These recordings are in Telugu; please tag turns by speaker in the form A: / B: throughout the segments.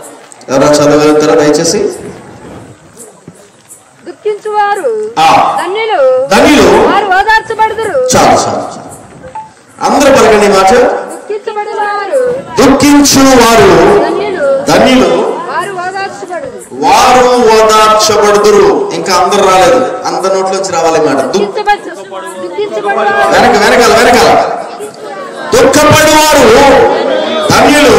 A: ఎవరో చదవగలుగుతారా దయచేసి?
B: దుఃఖించువారు ధన్యులు, వారు ఓదార్చబడుదురు.
A: చాలు చాలు చాలు, అందరూ పలకండి మాట. దుఃఖించువారు ధన్యులు, వారు ఓదార్చబడుదురు. ఇంకా అందరు రాలేదు, అందరి నోట్లోంచి రావాలి మాట. వెనకాల వెనకాల. దుఃఖపడివారు ధన్యులు,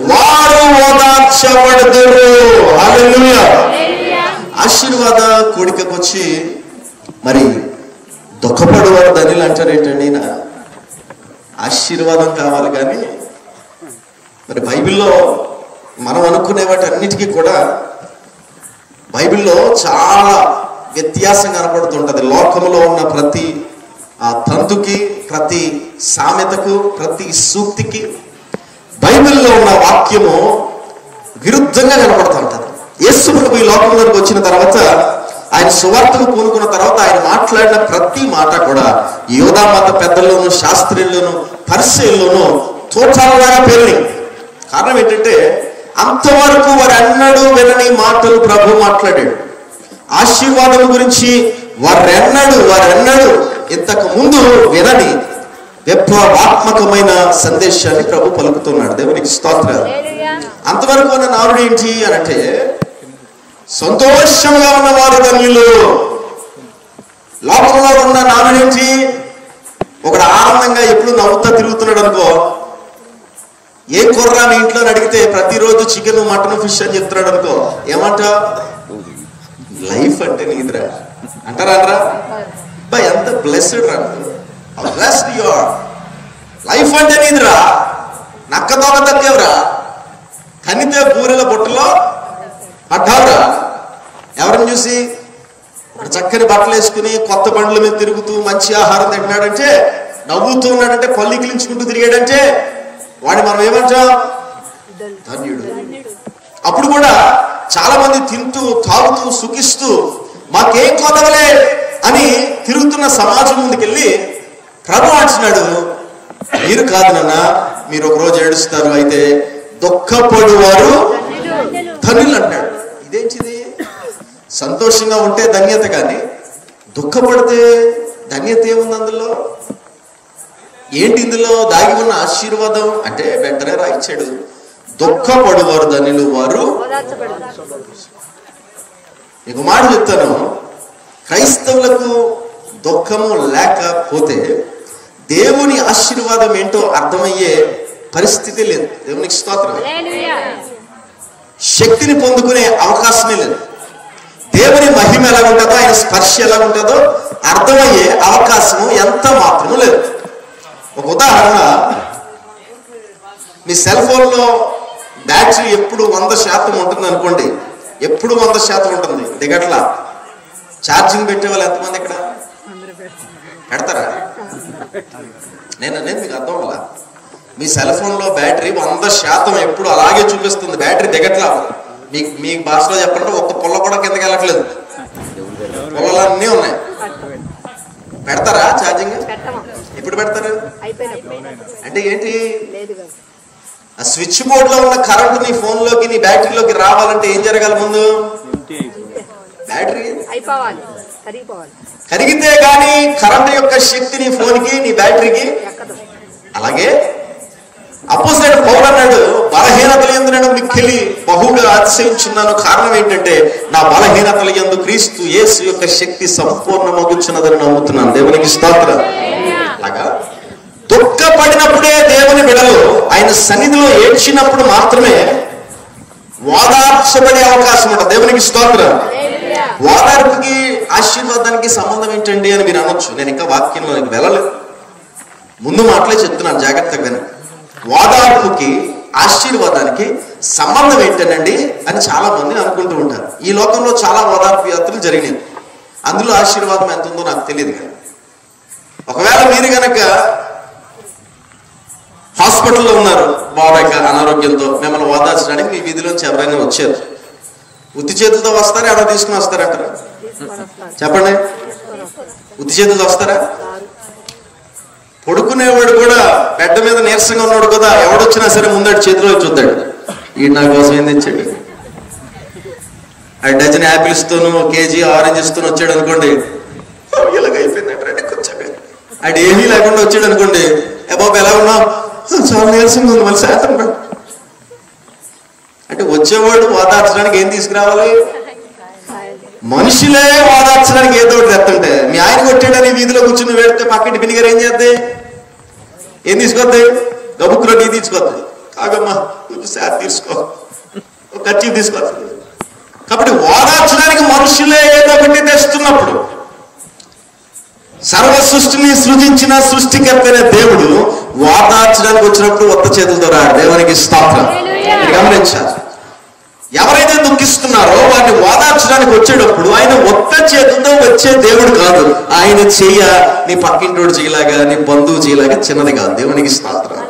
A: వారు ఓదార్చబడుదురు. హల్లెలూయా. ఆశీర్వాద కోడికకు వచ్చి మరి దుఃఖపడివారు ధన్యులు అంటారు ఏంటండి? ఆశీర్వాదం కావాలి కానీ మరి బైబిల్లో మనం అనుకునే వాటి అన్నిటికీ కూడా బైబిల్లో చాలా వ్యత్యాసం కనపడుతుంటది. లోకంలో ఉన్న ప్రతి తంతుకి, ప్రతి సామెతకు, ప్రతి సూక్తికి బైబిల్లో ఉన్న వాక్యము విరుద్ధంగా కనపడుతూ ఉంటది. యేసు ప్రభు ఈ లోకంలోకి వచ్చిన తర్వాత, ఆయన సువార్తకు పూనుకున్న తర్వాత ఆయన మాట్లాడిన ప్రతి మాట కూడా యూదా మత పెద్దల్లోనూ, శాస్త్రుల్లోనూ, పరిసయ్యుల్లోనూ తోటాలుగా పేరుని. కారణం ఏంటంటే అంతవరకు వారు అన్నడు వినని మాటలు ప్రభు మాట్లాడాడు. ఆశీర్వాదం గురించి వారెన్నడు ఇంతకు ముందు వినని విప్లవాత్మకమైన సందేశాన్ని ప్రభు పలుకుతున్నాడు. దేవునికి స్తోత్రాలు. అంతవరకు ఉన్న నారుడు ఏంటి అని అంటే, సంతోషంగా ఉన్నవారు ధన్యులు. లోకంలో ఉన్న నారుడు ఏంటి? ఒకడు ఆనందంగా ఎప్పుడు నవ్వుతా తిరుగుతున్నాడు అనుకో, ఏ కుర్రా మీ ఇంట్లో అడిగితే ప్రతిరోజు చికెన్, మటన్, ఫిష్ అని చెప్తున్నాడు అనుకో, ఏమంటా? లైఫ్ అంటే నీదిరా అంటారా? అనరా? బా ఎంత బ్లెస్డ్ రా, బ్లెస్డ్ యు ఆర్. లైఫ్ అంటే నీదిరా, నక్క తోక తగ్గేవరా, కనితే బూరెల బుట్టలో పడ్డావురా. ఎవరిని చూసి? చక్కని బట్టలు వేసుకుని కొత్త బండ్ల మీద తిరుగుతూ మంచి ఆహారం తింటున్నాడంటే, నవ్వుతూ ఉన్నాడంటే, పల్లి కిలించుకుంటూ తిరిగాడంటే వాడిని మనం ఏమంటాం? ధన్యుడు. అప్పుడు కూడా చాలా మంది తింటూ తాగుతూ సుఖిస్తూ మాకేం కొదవలే అని తిరుగుతున్న సమాజం ముందుకెళ్ళి ప్రభు అంటున్నాడు, మీరు కాదు నాన్న, మీరు ఒక రోజు ఏడుస్తారు, అయితే దుఃఖపడువారు ధన్యులు అంటాడు. ఇదేంటిది? సంతోషంగా ఉంటే ధన్యత, కానీ దుఃఖపడితే ధన్యత ఏముంది అందులో? ఏంటి ఇందులో దాగి ఉన్న ఆశీర్వాదం అంటే? వెంటనే రాయించాడు, దుఃఖపడువారు ధన్యులు, వారు. నీకు మాట చెప్తాను, క్రైస్తవులకు దుఃఖము లేకపోతే దేవుని ఆశీర్వాదం ఏంటో అర్థమయ్యే పరిస్థితి లేదు. దేవునికి స్తోత్రం. శక్తిని పొందుకునే అవకాశమే లేదు. దేవుని మహిమ ఎలా ఉంటుందో, ఆయన స్పర్శ ఎలా ఉంటుందో అర్థమయ్యే అవకాశము ఎంత మాత్రము లేదు. ఒక ఉదాహరణ, మీ సెల్ ఫోన్లో బ్యాటరీ ఎప్పుడు 100% ఉంటుంది అనుకోండి. ఎప్పుడు 100% ఉంటుంది, దిగట్లా. ఛార్జింగ్ పెట్టే వాళ్ళు ఎంతమంది ఇక్కడ పెడతారా? నేను మీకు అర్థం అవ్వాల. మీ సెల్ ఫోన్లో బ్యాటరీ 100% ఎప్పుడు అలాగే చూపిస్తుంది, బ్యాటరీ దిగట్లా. మీ భాషలో చెప్పాలంటే ఒక్క పుల్ల కూడా కిందకి వెళ్ళట్లేదు, పుల్లలన్నీ ఉన్నాయి. పెడతారా ఛార్జింగ్? ఎప్పుడు పెడతారు అంటే ఏంటి? ఆ స్విచ్ బోర్డ్ లో ఉన్న కరెంట్ నీ ఫోన్ లోకి, నీ బ్యాటరీలోకి రావాలంటే ఏం జరగాలి? ముందు బ్యాటరీ కరిగితే గానీ కరెంట్ యొక్క శక్తి నీ ఫోన్ కి, నీ బ్యాటరీకి. అలాగే అపోస్తలుడైన పౌలు అన్నాడు, బలహీనతల యందు నేను మిక్కిలి బహుగా అతిశయించున్నాను. కారణం ఏంటంటే నా బలహీనతల యందు క్రీస్తు యేసు యొక్క శక్తి సంపూర్ణమగుచున్నదని నమ్ముతున్నాను. దేవునికి స్తోత్రం. అలాగా దుఃఖపడినప్పుడే దేవుని బిడ్డలు ఆయన సన్నిధిలో ఏడ్చినప్పుడు మాత్రమే ఓదార్చబడే అవకాశం ఉంటుంది. దేవునికి స్తోత్రం. ఓదార్పుకి ఆశీర్వాదానికి సంబంధం ఏంటండి అని మీరు అనొచ్చు. నేను ఇంకా వాక్యంలోనికి వెళ్ళలేదు, ముందు మాటలే చెప్తున్నాను, జాగ్రత్తగా వినండి. ఓదార్పుకి ఆశీర్వాదానికి సంబంధం ఏంటనండి అని చాలా మంది అనుకుంటూ ఉంటారు. ఈ లోకంలో చాలా ఓదార్పు యాత్రలు జరిగినాయి, అందులో ఆశీర్వాదం ఎంత ఉందో నాకు తెలియదు. కానీ ఒకవేళ మీరు గనక హాస్పిటల్లో ఉన్నారు, బాగా అనారోగ్యంతో, మిమ్మల్ని ఓదార్చడానికి మీ వీధిలోంచి ఎవరైనా వచ్చారు, ఉత్తి చేతులతో వస్తారా, ఎవరో తీసుకుని వస్తారంటారా? చెప్పండి, ఉత్తి చేతులతో వస్తారా? పడుకునేవాడు కూడా బెడ్ మీద నీరసంగా ఉన్నాడు కదా, ఎవడొచ్చినా సరే ముందటి చేతిలో చూద్దాడు. ఈ నా కోసం ఏం తెచ్చాడు? ఆ డజన్ యాపిల్స్ తోను కేజీ ఆరెంజెస్ తోను వచ్చాడు అనుకోండి, ఇలాగైపోయిందంటే కొంచెం ఆడు ఏమీ లేకుండా వచ్చాడు అనుకోండి, ఏ బాబు ఎలా ఉన్నావు, చాలా నీరసంగా ఉంది, మళ్ళీ శాతం అంటే వచ్చేవాడు ఓదార్చడానికి ఏం తీసుకురావాలి? మనుషులే ఓదార్చడానికి ఏదో ఒకటి తెస్తుంటే, మీ ఆయన కొట్టాడని వీధిలో కూర్చుని వేడితే పక్కటి బినిగారు ఏం చేద్దాయి? ఏం తీసుకొద్ది? గబుక్కులో టీ తీసుకొద్ది. కాగమ్మా కొంచెం శాత తీసుకో, ఒక ఖర్చు తీసుకొద్ది. కాబట్టి ఓదార్చడానికి మనుషులే ఏదో ఒకటి తెస్తున్నప్పుడు, సర్వ సృష్టిని సృజించిన సృష్టికర్తైన దేవుడు ఓదార్చడానికి వచ్చినప్పుడు ఒక్క చేతులతో రాడు. దేవునికి స్తోత్రం. గమనించాలి, ఎవరైతే దుఃఖిస్తున్నారో వారిని ఓదార్చడానికి వచ్చేటప్పుడు ఆయన ఒక్క చేతులతో వచ్చే దేవుడు కాదు. ఆయన చెయ్య నీ పక్కింటోడు చేయలాగా, నీ బంధువు చేయలాగా చిన్నది కాదు. దేవునికి స్తోత్రం.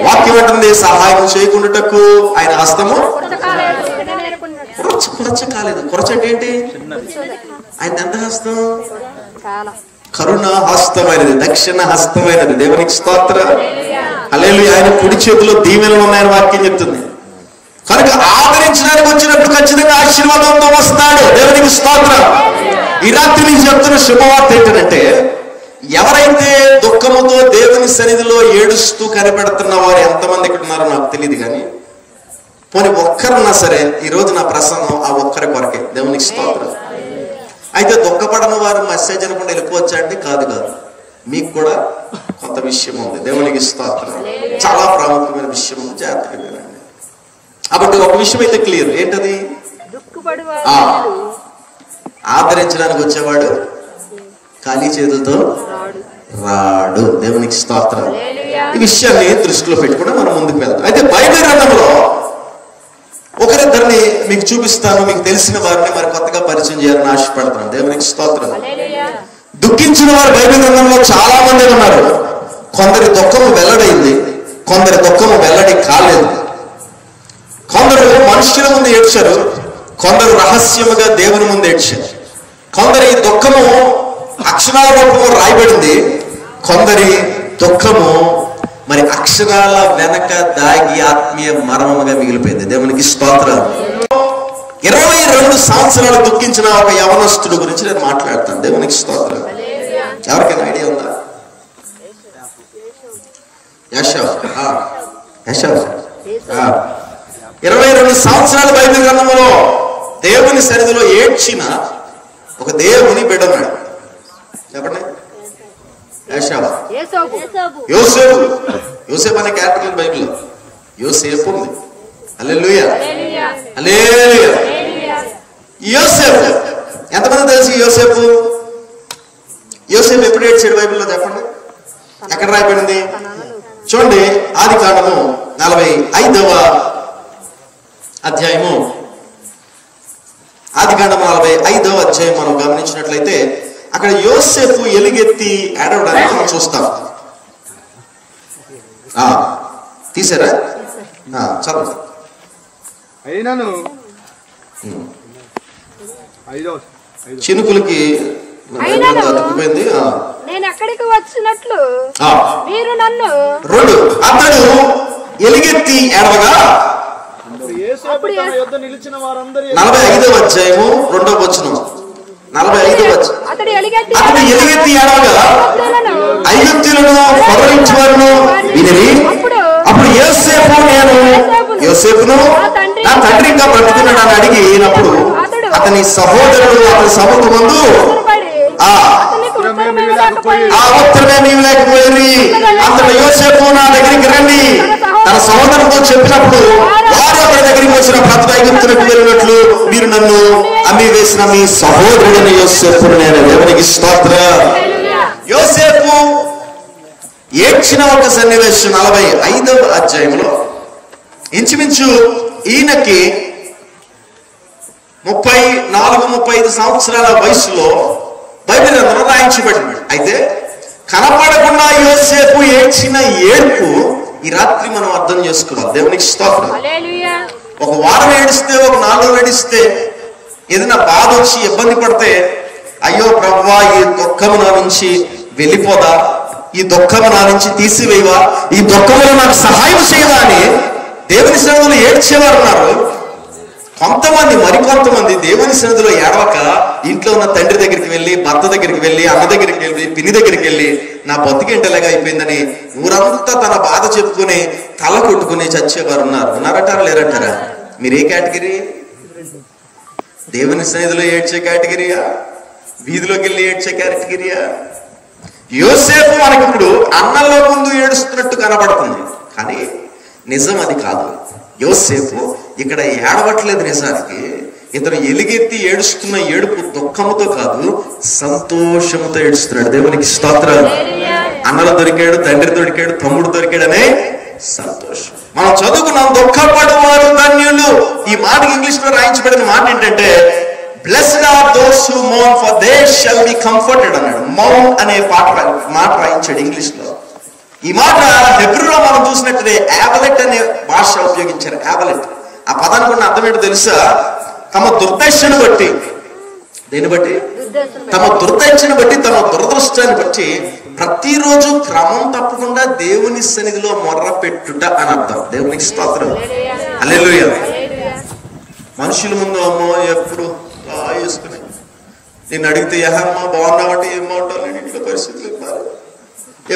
A: వాక్యం అంటుంది, సహాయం చేయకుండాటకు ఆయన హస్తము కురచ కాలేదు. కురచ అంటే ఏంటి? ఆయన ఎంత హస్తం? కరుణ హస్తమైనది, దక్షిణ హస్తమైనది. దేవునికి స్తోత్రం. హల్లెలూయా. ఆయన కుడి చేతిలో దీవెనలు ఉన్నాయని వాక్యం చెప్తుంది. కనుక ఆదరించడానికి వచ్చినప్పుడు ఖచ్చితంగా ఆశీర్వాదంతో వస్తాడు. దేవునికి స్తోత్రం. ఈ రాత్రి నుంచి చెప్తున్న శుభవార్త ఏంటంటే, ఎవరైతే దుఃఖముతో దేవుని సన్నిధిలో ఏడుస్తూ కనిపెడుతున్న వారు ఎంతమంది ఇక్కడ ఉన్నారో నాకు తెలియదు, కానీ పోనీ ఒక్కరున్నా సరే ఈరోజు నా ప్రసంగం ఆ ఒక్కరి కొరకే. దేవునికి స్తోత్రం. అయితే దుఃఖపడని వారు మెసేజ్ అనుకుంటే వెళ్ళిపోవచ్చా అంటే కాదు, మీకు కూడా కొంత విషయం ఉంది. దేవునికి స్తోత్రం. చాలా ప్రాముఖ్యమైన విషయం ఉంది, జాగ్రత్తగా వినండి. కాబట్టి ఒక విషయం అయితే క్లియర్, ఏంటది? ఆదరించడానికి వచ్చేవాడు ఖాళీ చేతులతో రాడు. దేవునికి స్తోత్రం. ఈ విషయాన్ని దృష్టిలో పెట్టుకుని మనం ముందుకు వెళ్తాం. అయితే బైబిల్ గ్రంథంలో ఒకరిద్దరిని మీకు చూపిస్తాను, మీకు తెలిసిన వారిని మరి కొత్తగా పరిచయం చేయాలని ఆశపడుతున్నాను. దేవునికి స్తోత్రం. దుఃఖించిన వారు బైబిల్ గ్రంథంలో చాలా మంది ఉన్నారు. కొందరి దుఃఖము వెల్లడైంది, కొందరి దుఃఖము వెల్లడి కాలేదు. కొందరు మనుషుల ముందు ఏడ్చారు, కొందరు రహస్యముగా దేవుని ముందు ఏడ్చారు. కొందరి దుఃఖము అక్షరాల రూపము రాయబడింది, కొందరి దుఃఖము మరి అక్షరాల వెనక దాగి ఆత్మీయ మర్మముగా మిగిలిపోయింది. దేవునికి స్తోత్రం. 22 సంవత్సరాలు దుఃఖించిన ఒక యవనస్తుడు గురించి నేను మాట్లాడతాను. దేవునికి స్తోత్రం. ఎవరికైనా ఐడియా ఉందా? యెషయా 22 సంవత్సరాల బైబిల్ గ్రంథంలో దేవుని సన్నిధిలో ఏడ్చిన ఒక దేవుని బిడ్డ ఉన్నాడు. చెప్పండి. యోసేపు. యోసేపు అనే క్యారెక్టర్ బైబిల్లో యోసేపు ఉంది. హల్లెలూయా, హల్లెలూయా. యోసేపు ఎంతమంది తెలుసు? యోసేపు ఎప్పుడు ఏడ్చాడు బైబిల్లో? చెప్పండి. ఎక్కడ రాయబడింది? చూడండి, ఆదికాండము 45వ అధ్యాయము. ఆదికాండము 45వ అధ్యాయం మనం గమనించినట్లయితే అక్కడ యోసేపు ఎలుగెత్తి ఏడవడానికి మనం చూస్తాం. తీసారా? చదువు. చినుకులకి అతుక్కుపోయింది.
B: నేను ఎక్కడికి వచ్చినట్లు మీరు నన్ను.
A: అతడు ఎలుగెత్తి ఏడవగా 45వ అధ్యాయము 2వ వచనం. 45వ అతడు ఎలుగెత్తి ఏడవగా ఐగుప్తీయులను ఫరోయించువారును వినిరి. అప్పుడు యోసేపును నా తండ్రి ఇంకా బ్రతుకున్నాడు అని అడిగినప్పుడు అతని సహోదరుడు అతని సముఖ ముందు ఆ ఉత్తరమే నీవు లేకపోయి అంతటా యోసేపు నా దగ్గరికి రండి తన సహోదరుతో చెప్పినప్పుడు వారు అతని దగ్గరికి వచ్చిన ప్రతి ఐగుప్తులకు వెళ్ళినట్లు మీరు నన్ను అమ్మి వేసిన మీ సహోదరుడిని యోసేపును నేను. దేవునికి స్తోత్రం. యోసేపు ఏడ్చిన ఒక సన్నివేశం 45వ అధ్యాయంలో ఇంచుమించు ఈయనకి 34-35 సంవత్సరాల వయసులో బైబిల్ గ్రంథంలో రాయించబడింది. అయితే కనపడకుండా యోసేపు ఏడ్చిన ఏడ్పు ఈ రాత్రి మనం అర్థం చేసుకోవాలి. దేవునికి స్తోత్రం. ఒక వారం ఏడిస్తే, ఒక 4 రోజులు ఏడిస్తే, ఏదైనా బాధ వచ్చి ఇబ్బంది పడితే అయ్యో ప్రభువా ఈ దుఃఖము నా నుంచి వెళ్ళిపోదా, ఈ దుఃఖము నా నుంచి తీసివేయవా, ఈ దుఃఖములో నాకు సహాయం చేయవా అని దేవుని సన్నిధిలో ఏడ్చేవారు ఉన్నారు. కొంతమంది, మరికొంతమంది దేవుని సన్నిధిలో ఏడవక ఇంట్లో ఉన్న తండ్రి దగ్గరికి వెళ్ళి, భర్త దగ్గరికి వెళ్ళి, అన్న దగ్గరికి వెళ్ళి, పిన్ని దగ్గరికి వెళ్ళి నా బతికేంటలాగా అయిపోయిందని ఊరంతా తన బాధ చెప్పుకుని తల కొట్టుకుని చచ్చేవారు ఉన్నారు. ఉన్నారంటారా లేరంటారా? మీరే కేటగిరీ? దేవుని సన్నిధిలో ఏడ్చే కేటగిరీయా? వీధిలోకి వెళ్ళి ఏడ్చే కేటగిరీయా? యోసేపు మనకి ఇప్పుడు అన్నల ముందు ఏడుస్తున్నట్టు కనబడుతుంది, కానీ నిజం అది కాదు. యోసేపు ఇక్కడ ఏడవట్లేదు. నిజానికి ఇతను ఎలుగెత్తి ఏడుస్తున్న ఏడుపు దుఃఖముతో కాదు, సంతోషముతో ఏడుస్తున్నాడు. దేవునికి స్తోత్రం. అన్నలు దొరికాడు, తండ్రి దొరికాడు, తమ్ముడు దొరికాడనే సంతోషం. మనం చదువుకున్నాం, దుఃఖపడేవారు ధన్యులు. ఈ మాటకి ఇంగ్లీష్ లో రాయించబడిన మాట ఏంటంటే blessed are those who mourn for they shall be comforted అన్నాడు. మౌన్ అనే మాట రాయించాడు ఇంగ్లీష్ లో. ఈ మాట హెబ్రూలో మనం చూసినట్లయితే యాబలెట్ అనే భాష ఉపయోగించారు. యాబలెట్ ఆ పదానికి ఉన్న అర్థం ఏంటో తెలుసా? తమ దుర్దశను బట్టి, దేని బట్టి? తమ దుర్దశను బట్టి, తమ దురదృష్టాన్ని బట్టి ప్రతిరోజు క్రమం తప్పకుండా దేవుని సన్నిధిలో మొర్ర పెట్టుట అని అర్థం. దేవునికి స్తోత్రం. హల్లెలూయా. మనుషుల ముందు అమ్మో ఎప్పుడు వేసుకుని నేను అడిగితే యెహోవా బాగున్నావంటే ఏం బాగుంటావు, నేను ఇంట్లో పరిస్థితులు మారు,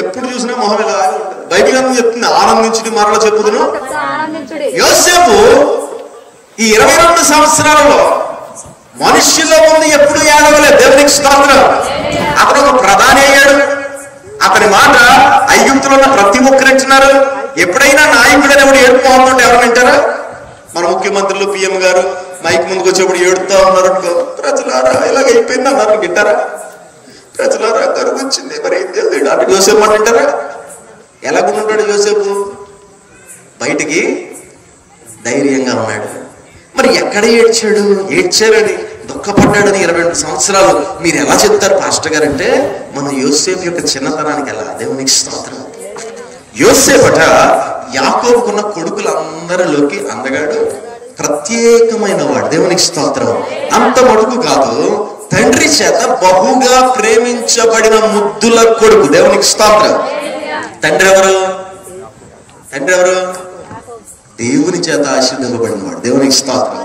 A: ఎప్పుడు చూసినా మొహం ఇలా ఉంటుంది. బైబిల్ అని చెప్తుంది ఆనందించుడి మరలా చెప్పుదును. యోసేపు ఈ 22 సంవత్సరాలలో మనుష్యుల ముందు ఎప్పుడు ఏడవలేదు. దేవునికి స్తోత్రం. అతను ఒక ప్రధాని అయ్యాడు. అతని మాట ఐగుప్తులో ఉన్న ప్రతి ఒక్కరు వింటున్నారు. ఎప్పుడైనా నాయకుడు అనేప్పుడు ఏడుపు ఉంటుంటే ఎవరు వింటారా? మన ముఖ్యమంత్రులు, పిఎం గారు మైక్ ముందుకు వచ్చేప్పుడు ఏడుతా ఉన్నారు. ప్రజలారా ఇలాగ అయిపోయింది అన్నారు, వింటారా? ప్రజలారా కరువు వచ్చింది, మరి ఏం తెలియదు అంటే యోసేపు మాట వింటారా? ఎలాగుంటాడు యోసేపు? బయటికి ధైర్యంగా ఉన్నాడు. మరి ఎక్కడ ఏడ్చాడు? ఏడ్చారని, దుఃఖపడ్డాడని 22 సంవత్సరాలు మీరు ఎలా చెప్తారు పాస్టర్ గారు అంటే, మన యోసేపు యొక్క చిన్నతనానికి ఎలా. దేవునికి స్తోత్రం. యోసేపట యాకోబుకున్న కొడుకులందరిలోకి అందగాడు, ప్రత్యేకమైన వాడు. దేవునికి స్తోత్రం. అంత మటుకు కాదు, తండ్రి చేత బహుగా ప్రేమించబడిన ముద్దుల కొడుకు. దేవునికి స్తోత్రం. తండ్రి ఎవరు? తండ్రి ఎవరు? దేవుని చేత ఆశీర్వదింపబడిన వాడు. దేవునికి స్తోత్రం.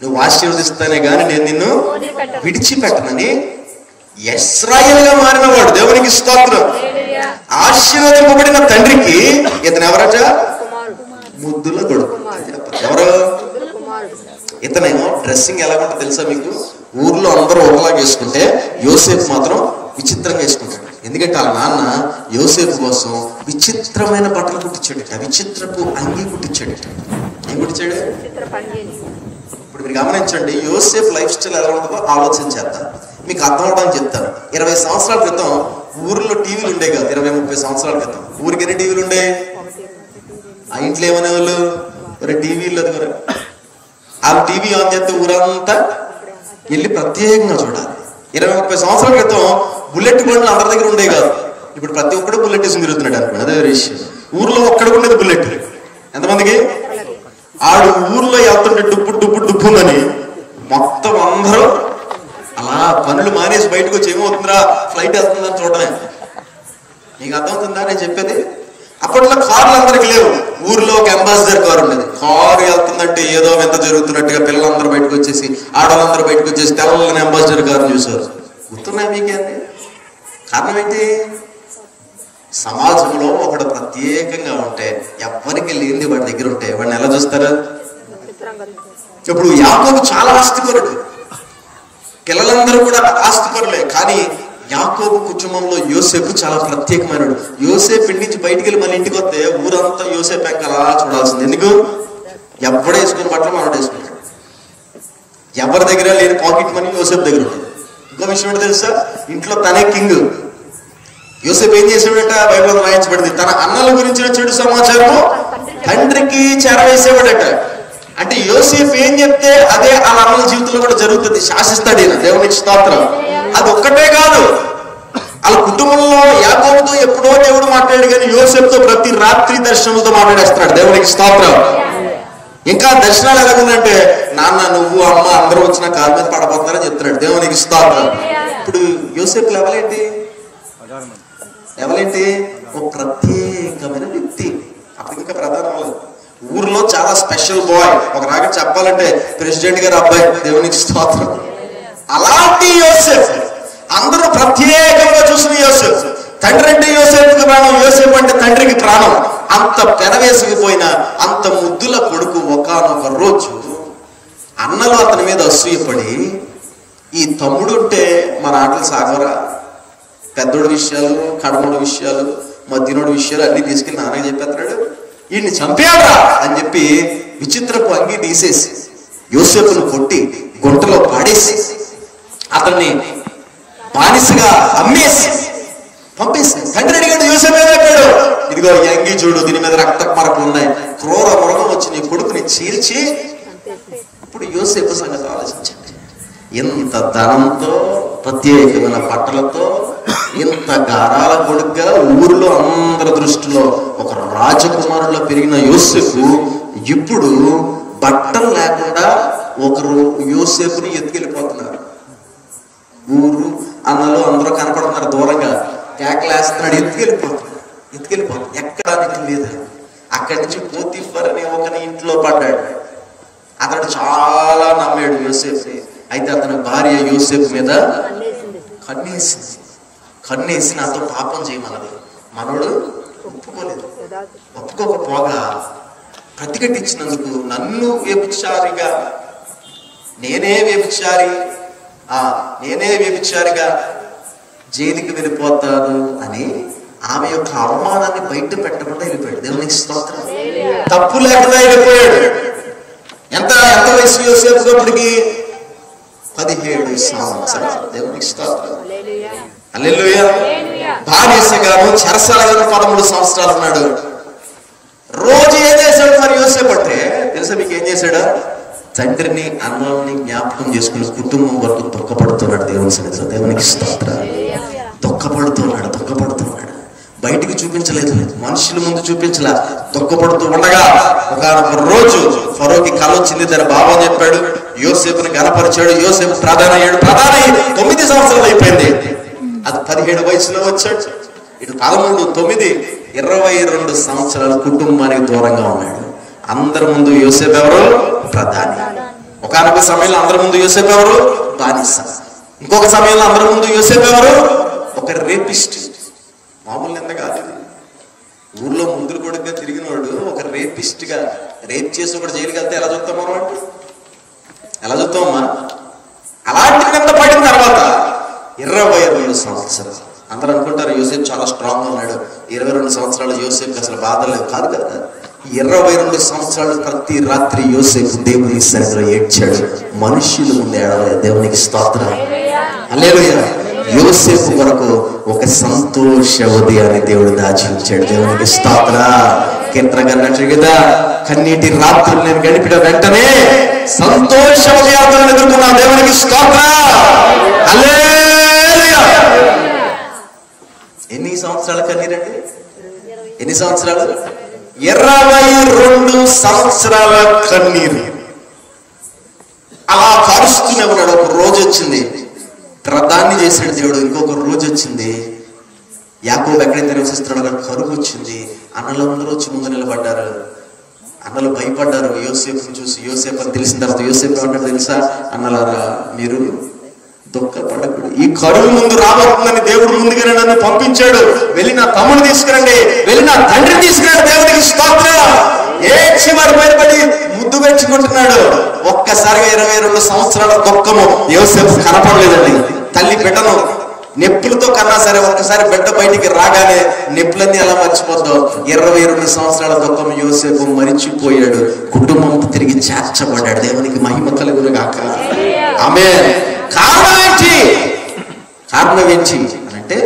A: నువ్వు ఆశీర్వదిస్తానే గాని నేను నిన్ను విడిచిపెట్టనని ఇశ్రాయేల్ గా మారిన వాడు. దేవునికి స్తోత్రం. ఆశీర్వదింపబడిన తండ్రికి ఇతను ఎవరట? ముద్దుల కొడుకు. ఎవరు? ఇతనేమో డ్రెస్సింగ్ ఎలా ఉంటుందో తెలుసా మీకు? ఊర్లో అందరూ ఒకలాగా వేసుకుంటే యోసేపు మాత్రం విచిత్రంగా వేసుకుంటాడు. ఎందుకంటే వాళ్ళ నాన్న యోసేపు కోసం విచిత్రమైన బట్టలు కుట్టించాడట, విచిత్రపు అంగి కుట్టించాడట. ఏం కుట్టించాడు? ఇప్పుడు మీరు గమనించండి, యోసేపు లైఫ్ స్టైల్ ఎలా ఉంటుందో ఆలోచన చేద్దాం, మీకు అర్థం అవడానికి చెప్తాను. 20 సంవత్సరాల క్రితం ఊర్లో టీవీలు ఉండే కాదు. 20-30 సంవత్సరాల క్రితం ఊరికి ఎన్ని టీవీలు ఉండే? ఆ ఇంట్లో ఏమనేవాళ్ళు? మరి టీవీ లేదు కదా. ఆ టీవీ ఆన్ చేస్తే ఊరంతా వెళ్ళి ప్రత్యేకంగా చూడాలి. 20-30 సంవత్సరాల క్రితం బుల్లెట్ బండ్లు అందరి దగ్గర ఉండే కాదు. ఇప్పుడు ప్రతి ఒక్కడు బుల్లెట్ వేసుకుని తిరుగుతున్నాడు అనుకోండి, అదే విషయం. ఊర్లో ఒక్కడికి ఉండేది బుల్లెట్. ఎంతమందికి? ఆడు ఊర్లో వెళ్తుంటే డుప్పు డుప్పు డుప్పు ఉందని మొత్తం అందరూ అలా పనులు మానేసి బయటకు వచ్చి ఏమవుతుందిరా ఫ్లైట్ వెళ్తుందని చూడమే. నీకు అర్థమవుతుందా నేను చెప్పేది? అప్పట్లో కార్లు అందరికి లేవు. ఊర్లో ఒక అంబాసిడర్ కారు ఉండేది. కారు వెళ్తుందంటే ఏదో ఎంత జరుగుతున్నట్టుగా పిల్లలందరూ బయటకు వచ్చేసి, ఆడవాళ్ళందరూ బయటకు వచ్చేసి తెల్లని అంబాసిడర్ కారు చూసారు. గుర్తున్నాయి మీకేంది? కారణం ఏంటి? సమాజంలో ఒకడు ప్రత్యేకంగా ఉంటే, ఎవరికి లేనిది వాడి దగ్గర ఉంటే వాడిని ఎలా చూస్తారు? ఇప్పుడు యాకోబు చాలా ఆస్తిపరుడు, పిల్లలందరూ కూడా ఆస్తిపరులే. కానీ యాకోబు కుటుంబంలో యోసేపు చాలా ప్రత్యేకమైనడు. యోసేపు ఇంటి నుంచి బయటికి వెళ్ళి మళ్ళీ ఇంటికి వస్తే ఊరంతా యోసేపు అలా చూడాల్సింది. ఎందుకు? ఎవడు వేసుకుని బట్టలు మనడు వేసుకుంటాడు. ఎవరి దగ్గర లేని పాకెట్ మనీ యోసేపు దగ్గర ఉంటుంది. ఇంకో విషయం ఏంటో తెలుసా? ఇంట్లో తనే కింగ్. యోసేపు ఏం చేసేవాడట? బైబిల్లో రాయించబడింది, తన అన్నల గురించిన చెడు సమాచారము తండ్రికి చేరవేసేవాడట. అంటే యోసేపు ఏం చెప్తే అదే వాళ్ళ అన్నల జీవితంలో కూడా జరుగుతుంది. శాసిస్తాడు ఈయన. దేవునికి స్తోత్రం. అది ఒక్కటే కాదు, వాళ్ళ కుటుంబంలో యాకోబుతో ఎప్పుడో దేవుడు మాట్లాడాడు, కానీ యోసేపుతో ప్రతి రాత్రి దర్శనంతో మాట్లాడేస్తున్నాడు. దేవునికి స్తోత్రం. ఇంకా దర్శనాలు ఎలాగుందంటే, నాన్న నువ్వు అమ్మ అందరూ వచ్చిన కారు మీద పడబోతున్నారని చెప్తున్నాడు. దేవునికి స్తోత్రం. ఇప్పుడు యోసేపు లెవలేంటి? లెవలేంటి? ఒక ప్రత్యేకమైన వ్యక్తి. అప్పుడు ఇంకా ప్రధానం లేదు. ఊర్లో చాలా స్పెషల్ బాయ్. ఒక రాగా చెప్పాలంటే ప్రెసిడెంట్ గారి అబ్బాయి, దేవునికి స్తోత్రం. అలాంటి యోసేపు, అందరూ ప్రత్యేకంగా చూసిన యోసేపు. తండ్రి అంటే యోసేపుకి ప్రాణం, యోసేపు అంటే తండ్రికి ప్రాణం. అంత పెనవేసుకుపోయిన అంత ముద్దుల కొడుకు ఒకానొక రోజు అన్నలు అతని మీద అసూయపడి, ఈ తమ్ముడు ఉంటే మన ఆటలు సాగరా, పెద్దోడి విషయాలు, కడమోడి విషయాలు, మధ్యనోడి విషయాలు అన్ని తీసుకెళ్ళి నాన్నకి చెప్పేస్తున్నాడు, వీడిని చంపేయాలరా అని చెప్పి విచిత్రపు అంగి తీసేసి యోసేపును కొట్టి గుంటలో పాడేసి అతన్ని బానిసగా అమ్మేసి పంపేసి, తండ్రి అడిగాడు యోసేపు ఏమైపోయాడు, ఇదిగో ఈ అంగి చూడు, దీని మీద రక్త మరకలు ఉన్నాయి, క్రూర మృగం వచ్చి నీ కొడుకుని చీల్చి. ఇప్పుడు యోసేపు సంగతి ఆలోచించండి. ఇంత ధనంతో, ప్రత్యేకమైన బట్టలతో, ఇంత గారాల కొడుకుగా ఊరిలో అందరి దృష్టిలో ఒక రాజకుమారుల్లో పెరిగిన యోసేపు ఇప్పుడు బట్టలు లేకుండా ఒకరు యోసేపుని ఎత్తుకెళ్ళిపోతున్నారు. ఊరు అన్నలు అందరూ కనపడుతున్నారు, దూరంగా కేకలేస్తున్నాడు, ఎత్తుకెళ్ళిపోతున్నాడు. ఎక్కడానికి లేదు. అక్కడి నుంచి పోతిఫర్ అనే ఒకని ఇంట్లో పడ్డాడు. అతడు చాలా నమ్మాడు యోసేపు. అయితే అతని భార్య యోసేపు మీద కన్నేసి నాతో పాపం చేయమన్నది. మనోడు ఒప్పుకోలేదు. ఒప్పుకోకపోగా ప్రతిఘటించినందుకు నన్ను వ్యభిచారిగా, నేనే వ్యభిచారిగా జైలుకి వెళ్ళిపోతాను అని ఆమె యొక్క అవమానాన్ని బయట పెట్టకుండా వెళ్ళిపోయాడు. దేవునికి స్తోత్రం. తప్పు లేకుండా వెళ్ళిపోయాడు. ఎంత వయసు యోసేపు అప్పటికి? 17 సంవత్సరాలు. దేవునికి స్తోత్రం. హల్లెలూయా. బానిసగాను చెరసాలగాను 13 సంవత్సరాలు ఉన్నాడు. రోజు ఏం చేశాడు మరి యోసేపు అంటే తెలుసా మీకు? ఏం చేశాడు? తండ్రిని అన్నల్ని జ్ఞాపకం చేసుకుని కుటుంబం వరకు దుఃఖపడుతున్నాడు. దేవునికి స్తోత్రం. దుఃఖపడుతున్నాడు. బయటికి చూపించలేదు, మనుషుల ముందు చూపించలా, దుఃఖపడుతూ ఉండగా ఒకనొక రోజు ఫరోకి కల వచ్చింది. తన బాబా చెప్పాడు, యోసేపుని గనపరిచాడు. యోసేపు ప్రధాన 9 సంవత్సరాలు అయిపోయింది. అది 17 వయసులో వచ్చాడు. ఇటు 13, 9, 22 సంవత్సరాలు కుటుంబానికి దూరంగా ఉన్నాడు. అందరి ముందు యోసేపు ఎవరు? ప్రధాని. ఒకనొక సమయంలో అందరి ముందు యోసేపు ఎవరు? బానిస. ఇంకొక సమయంలో అందరి ముందు యోసేపు ఎవరు? ఒక రేపిస్ట్. మామూలు నింద కాదు. ఊర్లో ముందులు కొడుకుగా తిరిగిన వాడు ఒక రేపిస్ట్ గా, రేప్ చేసి ఒకటి జైలుకి వెళ్తే ఎలా చూస్తాం మనం? అంటే ఎలా చూస్తామమ్మా? అలాంటి నింద పడిన తర్వాత 22 సంవత్సరాలు. అందరూ అనుకుంటారు యోసేపు చాలా స్ట్రాంగ్ గా ఉన్నాడు. 22 సంవత్సరాలు యోసేపు అసలు బాధలేదు. కాదు కదా. 22 సంవత్సరాలు ప్రతి రాత్రి యోసేపు దేవుని సన్నిధిలో ఏడ్చాడు. మనుషుల ముందు ఏడవలేదు. దేవునికి స్తోత్రం. హల్లెలూయా. యోసేపు వరకు ఒక సంతోష ఉదయాన్ని దేవుడు దాచించాడు. దేవునికి స్తోత్రం. కీర్తన అన్నట్టు కదా, కన్నీటి రాత్రులు నేను గడిపిన వెంటనే సంతోష ఉదయాలను ఎదుర్కొన్నా. దేవునికి స్తోత్రం. హల్లెలూయా. ఎన్ని సంవత్సరాల కన్నీరండి? ఎన్ని సంవత్సరాలు? 22 సంవత్సరాల కన్నీరు. అలా కారుస్తూనే ఉన్నాడు. ఒక రోజు వచ్చింది, ప్రధాన్ని చేశాడు దేవుడు. ఇంకొక రోజు వచ్చింది, యాకోబు ఎక్కడైతే నివసిస్తున్నాడో అక్కడ కరువు వచ్చింది. అన్నలందరూ వచ్చి ముందు నిలబడ్డారు. అన్నలు భయపడ్డారు యోసేపుని చూసి. యోసేపు అని తెలిసిన తర్వాత యోసేపు ఏమంటారు తెలుసా? అన్నలారా, మీరు దుఃఖపడకూడదు, ఈ కరువు ముందు రాబోతుందని దేవుడు ముందుగానే నన్ను పంపించాడు. వెళ్ళి నా తమ్ముడు తీసుకురండి, వెళ్ళి నా తండ్రిని తీసుకురండి. దేవుడికి స్తోత్రం. ఏడ్చి వారి బయటపడి ముద్దు పెంచుకుంటున్నాడు. ఒక్కసారిగా 22 సంవత్సరాల దుఃఖము యోసేపు కనపడలేదండి. తల్లి బిడ్డను నెప్పులతో కన్నా సరే ఒక్కసారి బిడ్డ బయటికి రాగానే నెప్పులన్నీ ఎలా మర్చిపోద్దాం. 22 సంవత్సరాల దుఃఖం యోసేపు మరిచిపోయాడు. కుటుంబంతో తిరిగి చేర్చబడ్డాడు. దేవునికి మహిమ కలుగును గాక. ఆమేన్. కారణం ఏంటి అంటే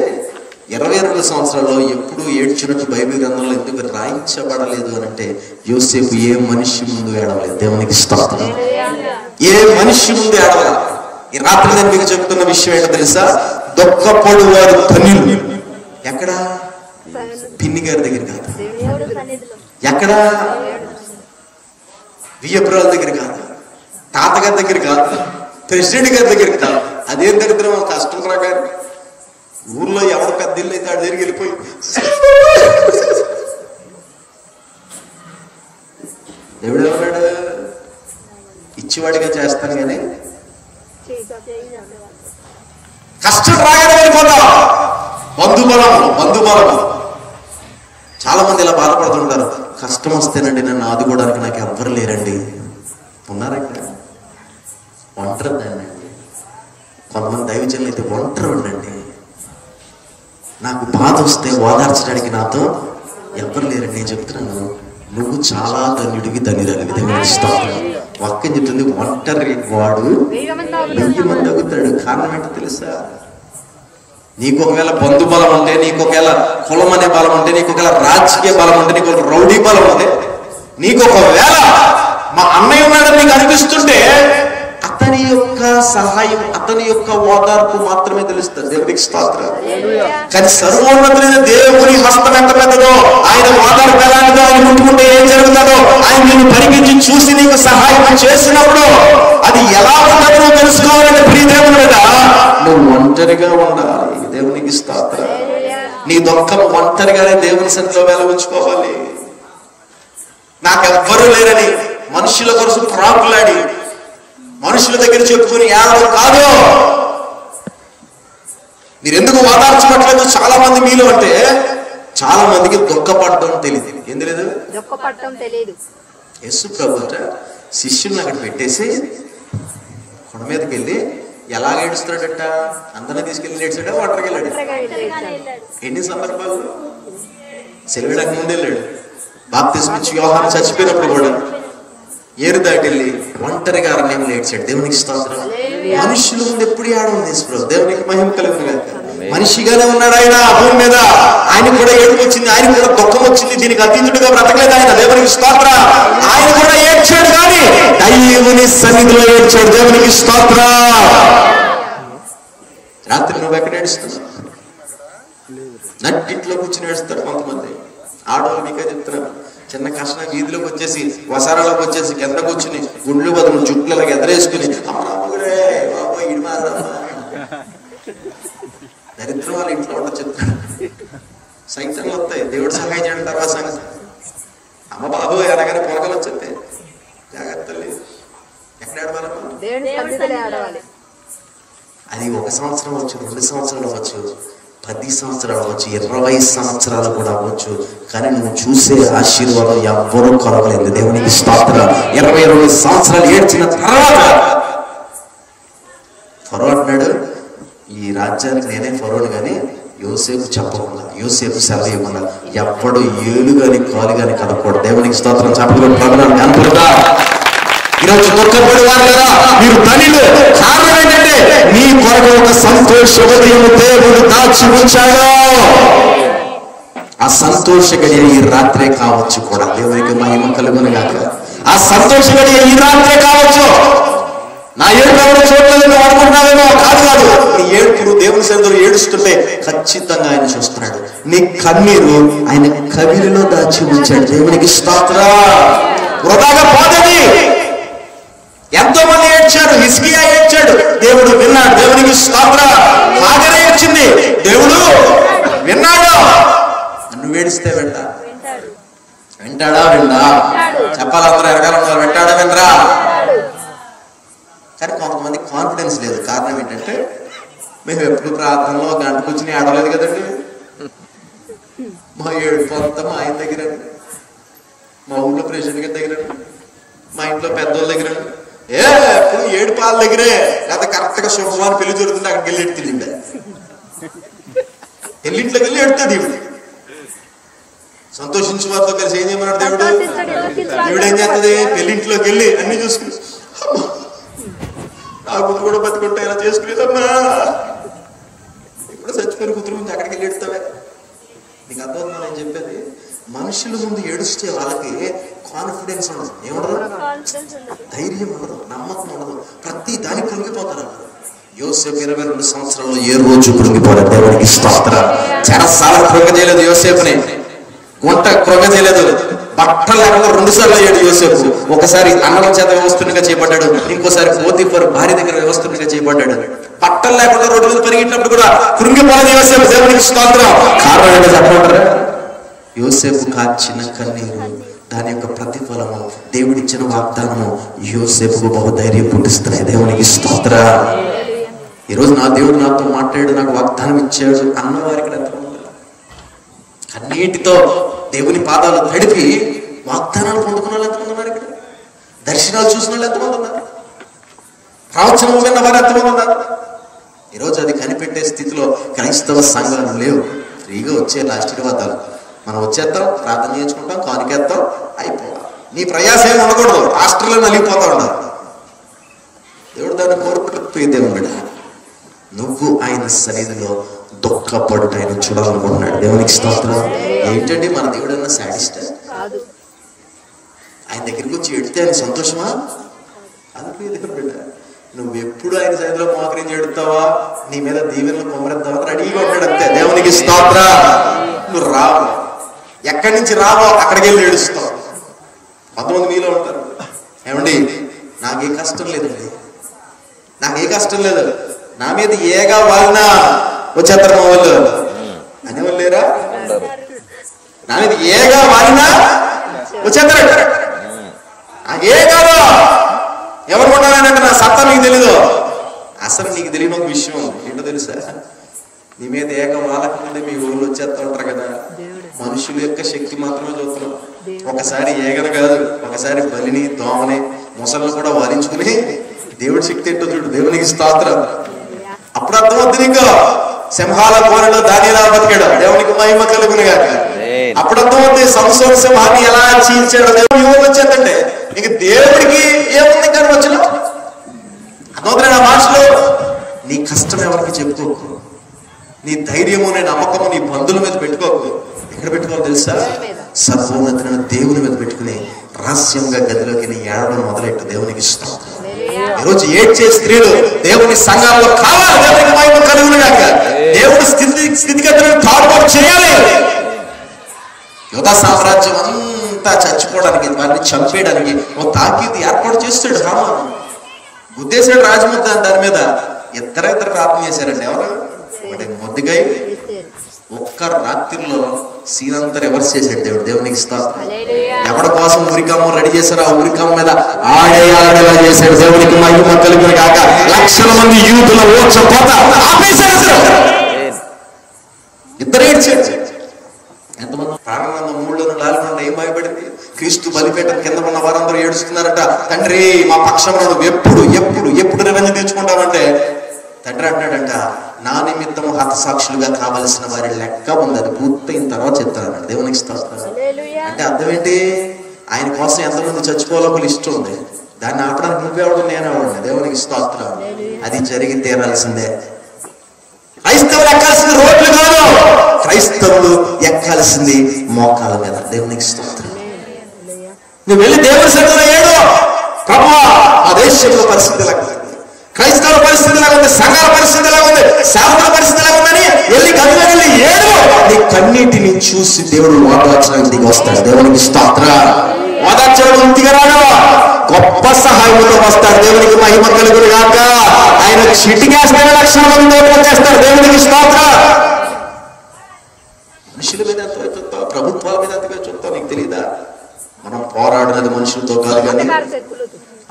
A: 22 సంవత్సరాల్లో ఎప్పుడు ఏడ్చినట్టు బైబిల్ గ్రంథంలో ఎందుకు రాయించబడలేదు అని అంటే యోసేపు ఏ మనిషి ముందు ఏడవలేదు. దేవునికి స్తోత్రం. ఏ మనిషి ముందు ఏడవలేదు. ఈ రాత్రి నేను మీకు చెప్తున్న విషయం ఏంటో తెలుసా? దుఃఖపడు వారు ధన్యులు. ఎక్కడ? పిన్ని గారి దగ్గర కాదు, ఎక్కడ? వియ్యపురాల దగ్గర కాదు, తాతగారి దగ్గర కాదు, ప్రెసిడెంట్ గారి దగ్గర కాదు. అదేం దరిద్రం, కష్టం ప్రకారం ఊర్లో ఎవరు పెద్ద ఇల్లు అయితే ఆడి దగ్గరికి వెళ్ళిపోయి దేవుడు ఏమన్నాడు? ఇచ్చివాడిగా చేస్తాను కానీ కష్టం రాగానే వెళ్ళిపోతాం. బంధుబలము. చాలా మంది ఇలా బాధపడుతుంటారు, కష్టం వస్తేనండి నన్ను ఆదుకోవడానికి నాకు ఎవ్వరు లేరండి. ఉన్నారా ఇక్కడ? ఒంటరి దాన్ని. కొంతమంది దైవజనులు అయితే ఒంటరి ఉండండి, నాకు బాధ వస్తే ఓదార్చడానికి నాతో ఎవ్వరు లేరండి. నేను చెప్తున్నాను, నువ్వు చాలా ధన్యుడివి, ధన్యురాలివి. దేవుని స్తోత్రం. వాక్యం చెప్తుంది, ఒంటరి వాడు 1000 మంది అవుతాడు. కారణం ఏంటో తెలుసా? నీకు ఒకవేళ బంధు బలం ఉంటే, నీకు ఒకవేళ కులం అనే బలం ఉంటే, నీకు ఒకవేళ రాజకీయ బలం ఉంటే, నీకు ఒక రౌడీ బలం ఉంటే, నీకు ఒకవేళ మా అన్నయ్య ఉన్నాడని నీకు అనిపిస్తుంటే, అతని యొక్క సహాయం, అతని యొక్క ఓదార్పు మాత్రమే తెలుస్తుంది. దేవునికి స్తోత్రం. కానీ సర్వోన్నతులైన దేవుని హస్తం ఎంత పెద్దదో, ఆయన ఓదార్పు ఎలాంటిదో, ఆయన ముట్టుకుంటే ఏం జరుగుతుందో, ఆయన నిన్ను పరిగించి చూసి నీకు సహాయం చేసినప్పుడు అది ఎలా ఉంటుందో నువ్వు తెలుసుకోవాలంటే ప్రియ దేవుని మీద నువ్వు ఒంటరిగా ఉండాలి. దేవునికి స్తోత్రం. నీ దుఃఖం ఒంటరిగానే దేవుని సన్నిధిలో వెలవించుకోవాలి. నాకెవ్వరూ లేరని మనుషుల కోసం ప్రాకులాడి మనుషుల దగ్గర చెప్పుకుని ఏడవడం కాదు. మీరు ఎందుకు ఓదార్చబట్లేదు చాలా మంది మీలో అంటే, చాలా మందికి దుఃఖపడడం తెలియదు. ఏం తెలియదు?
B: దుఃఖపడటం తెలియదు.
A: యేసు ప్రభుట శిష్యుల్ని అక్కడ పెట్టేసి కొండ మీదకి వెళ్ళి ఎలా ఏడుస్తున్నాడట? అందరినీ తీసుకెళ్ళి ఏడ్చాడా? ఒంటరికి వెళ్ళాడు. ఎన్ని సందర్భాలు? సెలవుడానికి ముందు వెళ్ళాడు. బాప్తిస్మం ఇచ్చి యోహాను చచ్చిపోయినప్పుడు కూడా ఏరు దాటి వెళ్ళి ఒంటరిగా అరణ్యంలో ఏడ్చాడు. దేవునికి స్తోత్రం. మనుషుల ముందు ఎప్పుడు ఏడవని తీసుకురావు. దేవునికి మహిమ కలుగును గాక. మనిషిగానే ఉన్నాడు ఆయన భూమి మీద. ఆయన కూడా ఏడుపు వచ్చింది, ఆయన కూడా దుఃఖం వచ్చింది. దీనికి అతీతుడిగా బ్రతకలేదు ఆయన. దేవునికి స్తోత్రం. ఆయన కూడా ఏడ్చాడు, కానీ దేవుని సన్నిధిలో ఏడ్చాడు. దేవునికి స్తోత్రం. రాత్రి నువ్వు ఎక్కడ ఏడుస్తున్నావు? నట్టింట్లో కూర్చుని ఏడుస్తారు కొంతమంది ఆడవాళ్ళు. మీకే చెప్తున్నాను, చిన్న కష్టం వీధిలోకి వచ్చేసి, వసారాలోకి వచ్చేసి కింద కూర్చుని గుండ్లు బదులు జుట్లకి ఎదరేసుకుని దరిద్రం వాళ్ళ ఇంట్లో ఉండదు. చెప్తాను, సైతాన్లు వస్తాయి. దేవుడు సహాయం చేయడం తర్వాత సంగతి. అమ్మ బాబు అనగానే పొరకలు వచ్చేస్తాయి. జాగ్రత్త లేదు. ఎక్కడ ఆడవాలి? అది 1 సంవత్సరం అవ్వచ్చు, 2 సంవత్సరాలు అవ్వచ్చు, 10 సంవత్సరాలు అవ్వచ్చు, 20 సంవత్సరాలు కూడా అవ్వచ్చు. కానీ నువ్వు చూసే ఆశీర్వాదం ఎవ్వరూ కొరవలేదు. దేవునికి స్తోత్రం. 22 సంవత్సరాలు ఏడ్చిన తర్వాత ఫరో అంటున్నాడు, ఈ రాజ్యానికి నేనే ఫరోని, కానీ యోసేపు చెప్పకుండా, యోసేపు సెలవు ఇవ్వకుండా ఎవ్వడు ఏలు గాని కాలు గాని కలగకూడదు. దేవునికి స్తోత్రం. చెప్పడం ప్రార్థన కనపడదా? ఈరోజు దుఃఖపడి వారు కదా, మీరు ధనిలు. కారణం ఏంటంటే నీ కొరకు ఒక సంతోష ఉదయము దేవుడు దాచి ఉంచాడు. ఆ సంతోష గడియ ఈ రాత్రే కావచ్చు కూడా. దేవునికి మహిమ కలుగును గాక. ఆ సంతోష గడియ ఈ రాత్రే కావచ్చు. నా ఏడుపు ఎవరు చూడలేదు నువ్వు అనుకుంటున్నావేమో. కాదు. నీ ఏడుపులు దేవుని సన్నిధిలో ఏడుస్తుంటే ఖచ్చితంగా ఆయన చూస్తున్నాడు. నీ కన్నీరు ఆయన కవిరిలో దాచి ఉంచాడు. దేవునికి స్తోత్రం. వృధాగా పోదని. ఎంతో మంది ఏడ్చారు. హిజ్కియా ఏడ్చాడు, దేవుడు విన్నాడు. దేవునికి స్తోత్రం. హాగర్ ఏడ్చింది, దేవుడు విన్నాడు. నువ్వు ఏడిస్తే వింటాడా? విన్నా చెప్పాలి. అందరూ ఎరగాలన్నారు. వింటాడా? వినరా? కానీ కొంతమంది కాన్ఫిడెన్స్ లేదు. కారణం ఏంటంటే మేము ఎప్పుడు ప్రార్థనలో గంట కూర్చుని ఆడలేదు కదండి. మా ఏడుపు అంతా మా ఆయన దగ్గర, మా ఊళ్ళో ప్రెసిడెంట్ గారి దగ్గర, మా ఇంట్లో పెద్దోళ్ళ దగ్గర, ఎప్పుడు ఏడుపు వాళ్ళ దగ్గరే. లేదా కరెక్ట్ గా శుభవారం పెళ్లి జరుగుతుంటే అక్కడికి వెళ్ళి ఎడుతుంది. పెళ్లింట్లోకి వెళ్ళి ఎడుతుంది ఈవిడ. సంతోషించు వారితో కలిసి ఏం చేయమన్నాడు దేవుడు? ఈవిడ ఏం చేస్తుంది? పెళ్లింట్లోకి వెళ్ళి అన్ని చూసుకుని, నా ముందు కూడా బతుకుంటా ఇలా చేసుకునేదమ్మా. ఇప్పుడు చచ్చిపోయిన కూతురు ముందు అక్కడికి వెళ్ళి ఎడుతావే. నీకు అర్థమవుతుందా నేను చెప్పేది? మనుషుల ముందు ఏడుస్తే వాళ్ళకి కాన్ఫిడెన్స్ ఉండదు. ఏముండదు? ధైర్యం ఉండదు, నమ్మకం ఉండదు. ప్రతి దానికి కృంగిపోతారు. యోసేపు 22 సంవత్సరాల్లో ఏ రోజు కృంగిపోలేదు. దేవునికి స్తోత్రం. చెరసాల కృంగ చేయలేదు యోసేపుని. గుంట కృంగ చేయలేదు. బట్టలు లేకుండా 2 సార్లు అయ్యాడు యోసేపు. ఒకసారి అన్నం చేత వ్యవస్థగా చేయబడ్డాడు, ఇంకోసారి పోతీఫరు భార్య దగ్గర వ్యవస్థగా చేయబడ్డాడు. బట్టలు లేకుండా రోడ్డు మీద పరిగెట్టినప్పుడు కూడా కృంగిపోలేదు యోసేపు. దేవునికి స్తోత్రం. కారణం ఏంటో చెప్పమంటారా? యోసేపు కార్చిన కన్నీరు దాని యొక్క ప్రతిఫలము దేవుడిచ్చిన వాగ్దానము యోసేపుకు బహుధైర్యం పుట్టిస్తున్నాయి. దేవునికి స్తోత్రం. ఈరోజు నా దేవుడు నాతో మాట్లాడు, నాకు వాగ్దానం ఇచ్చాడు అన్నవారికి ఎంతమంది కన్నీటితో దేవుని పాదాలు తడిపి వాగ్దానాలు పొందుకున్న వాళ్ళు ఎంతమంది ఉన్నారు? ఇక్కడ దర్శనాలు చూసిన వాళ్ళు ఎంతమంది ఉన్నారు? ప్రవచనం విన్న వారు ఎంతమంది ఉన్నారు? ఈరోజు అది కనిపెట్టే స్థితిలో క్రైస్తవ సంఘాలు లేవు. ఫ్రీగా వచ్చే ఆశీర్వాదాలు మనం వచ్చేస్తాం, ప్రార్థన చేయించుకుంటాం, కానుకేస్తాం, అయిపోతాం. నీ ప్రయాసం ఏమి ఉండకూడదు. హాస్టల్లో నలిగిపోతా ఉన్నారు. దేవుడు దాన్ని కోరుకుంటే దేవుడు నువ్వు ఆయన సన్నిధిలో దుఃఖపడుట ఆయన చూడాలనుకుంటున్నాడు. దేవునికి స్తోత్రం. ఏంటంటే మన దేవుడు అన్న సాడిస్ట్ ఆయన దగ్గరికి వచ్చి ఎడితే ఆయన సంతోషమా? అందుకే దగ్గర బిడ్డ నువ్వు ఎప్పుడు ఆయన సన్నిధిలో మోకరించి ఎడుతావా, నీ మీద దీవెనలు కొమ్మరెత్తావా రెడీగా ఉంటాడు అంతే. దేవునికి స్తోత్రం. నువ్వు రావు, ఎక్కడి నుంచి రావో అక్కడికి వెళ్ళి ఏడుస్తావు. 10 మీలో ఉంటారు. ఏమండి నాకే కష్టం లేదండి, నాకే కష్టం లేదు, నా మీద ఏగా వాళ్ళనా వచ్చేస్తారు మా వాళ్ళు అనేవాళ్ళు లేరా? నా మీద ఏగా వాళ్ళనా వచ్చేస్తారు. ఏ కాదు ఎవరు కొట్టాలంటే నా సత్తా నీకు తెలీదు. అసలు నీకు తెలియని ఒక విషయం ఏంటో తెలుసా? నీ మీద ఏక వాళ్ళకుంటే మీ ఊళ్ళో వచ్చేస్తా ఉంటారు కదా. మనుషుల యొక్క శక్తి మాత్రమే చూస్తున్నాం. ఒకసారి ఏగను కాదు, ఒకసారి బలిని దోమని మొసలను కూడా వారించుకుని దేవుడి శక్తి ఏంటో చూడు. దేవునికి స్తోత్రం. అప్పుడు అర్థమవుతుంది నీకు సింహాల కోరలో దానిలా బతికాడు. దేవునికి మహిమ కలుగునుగాక. అప్పుడు అర్థమవుతుంది సంసోను సింహాన్ని ఎలా చీల్చాడు. దేవుడు యువత వచ్చేదంటే ఇంక దేవుడికి ఏముంది కానీ వచ్చిన అర్థమవుతుంది. నా భాషలో నీ కష్టం ఎవరికి చెప్పుకోకు, నీ ధైర్యము నీ నమ్మకము నీ బంధువుల మీద పెట్టుకోకు. ఎక్కడ పెట్టుకోవాలి తెలుసా? సర్వోన్నతమైన దేవుని మీద పెట్టుకుని రహస్యంగా గదిలోకి ఏడవడం మొదలెట్టు. దేవునికి ఇష్టం. ఈరోజు ఏడ్చే స్త్రీలు దేవుని సంఘాల్లో కావాలి. దేవునికి మహిమ కలుగునుగాక. దేవుడి స్థితిగతులను తారుమారు చేయాలి. యువత సామ్రాజ్యం అంతా చచ్చిపోవడానికి, వారిని చంపేయడానికి ఒక తాకీదు ఏర్పాటు చేస్తాడు. రామాను గుద్దేశాడు రాజముద్ద. దాని మీద ఇద్దరు ప్రార్థన చేశారండి. ఎవరు? ఒకటి మొద్దుగై. ఒక్క రాత్రిలో సీనంతా రివర్స్ చేశాడు దేవుడు. దేవునికి స్తోత్రం. ఎవరి కోసం ఉరికమ్మ రెడీ చేశారో ఆ ఉరికమ్మ మీద ఆడేలా చేశాడు. దేవునికి మహిమ కలుగును గాక. లక్షల మంది యూతుల ఓచపోత ఆపేశారు. ఇద్దరు ఏడ్చాడు. ఎంతమంది ప్రాణానందం 3-4 ఏం భయపడింది? క్రీస్తు బలిపేట కింద ఉన్న వారందరూ ఏడుస్తున్నారట. తండ్రి మా పక్షంలో నువ్వు ఎప్పుడు ఎప్పుడు ఎప్పుడు రివెంజ్ తీర్చుకుంటావంటే తండ్రి అంటాడంట నా నిమిత్తము హతసాక్షులుగా కావలసిన వారి లెక్క ఉంది, అది పూర్తయిన తర్వాత చెప్తారన్నాడు. దేవునికి స్తోత్రం. అంటే అర్థం ఏంటి? ఆయన కోసం ఎంతమంది చచ్చిపోవాలో ఇష్టం ఉంది. దాన్ని ఆపడానికి నువ్వెవడు నేనెవడు. దేవునికి స్తోత్రం. అది జరిగి తీరాల్సిందే. క్రైస్తవులు ఎక్కాల్సింది రోడ్లు కాదు, క్రైస్తవులు ఎక్కాల్సింది మోకాల మీద. దేవునికి స్తోత్రం. నువ్వు వెళ్ళి దేవుని సన్నిధిలో ఏడు, ప్రభువా ఆ దేశంలో పరిస్థితి ఎలా ఉంది, క్రైస్తవుల పరిస్థితి ఎలా ఉంది, సంఘాల పరిస్థితి ఎలా ఉంది, సేవకుల పరిస్థితి ఎలా ఉందని వెళ్ళి గదిలో వెళ్ళి ఏడు. నీ కన్నీటిని చూసి దేవుడు ఓదార్చడానికి దిగి వస్తాడు. దేవునికి స్తోత్రం. ఓదార్చడం ఇంటికి రాడు, గొప్ప సహాయంతో వస్తాడు. దేవునికి మహిమ కలుగును గాక. ఆయన చిటికేసిన లక్షల మంది వచ్చేస్తాడు. దేవునికి స్తోత్రం. మనుషుల మీద ఎంత చూస్తావు, ప్రభుత్వాల మీద ఎంతగా చూస్తావు నీకు తెలియదా? మనం పోరాడినది మనుషులతో కాదు కానీ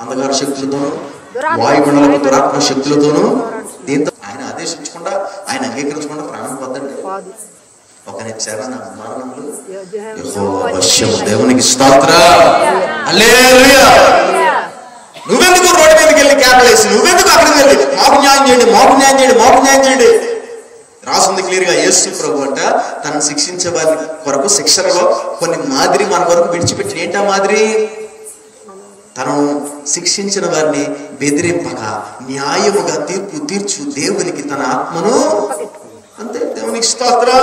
A: అంధకార శక్తులతోనూ వాయుమండలపు దురాత్మ శక్తులతోనూ. దీంతో ఆయన ఆదేశించకుండా ఆయన అంగీకరించకుండా ప్రాణం పొందండి. ఒక నిత్యాన మరణములు దేవునికి స్తోత్రం. హల్లెలూయా. నువ్వెందుకు రోడ్డు మీదకి వెళ్ళి కేకలేసి, నువ్వెందుకు అక్కడికి వెళ్ళి మాకు న్యాయం చేయండి, మాకు న్యాయం చేయండి, మాకు న్యాయం చేయండి? రాసింది క్లియర్ గా. యేసు ప్రభు అంట తను శిక్షించే వారి కొరకు శిక్షణలో కొన్ని మాదిరి మన కొరకు విడిచిపెట్టి. ఏంటా మాదిరి? తను శిక్షించిన వారిని బెదిరింపక న్యాయముగా తీర్పు తీర్చు దేవునికి తన ఆత్మను అంతే. దేవునికి స్తోత్రం.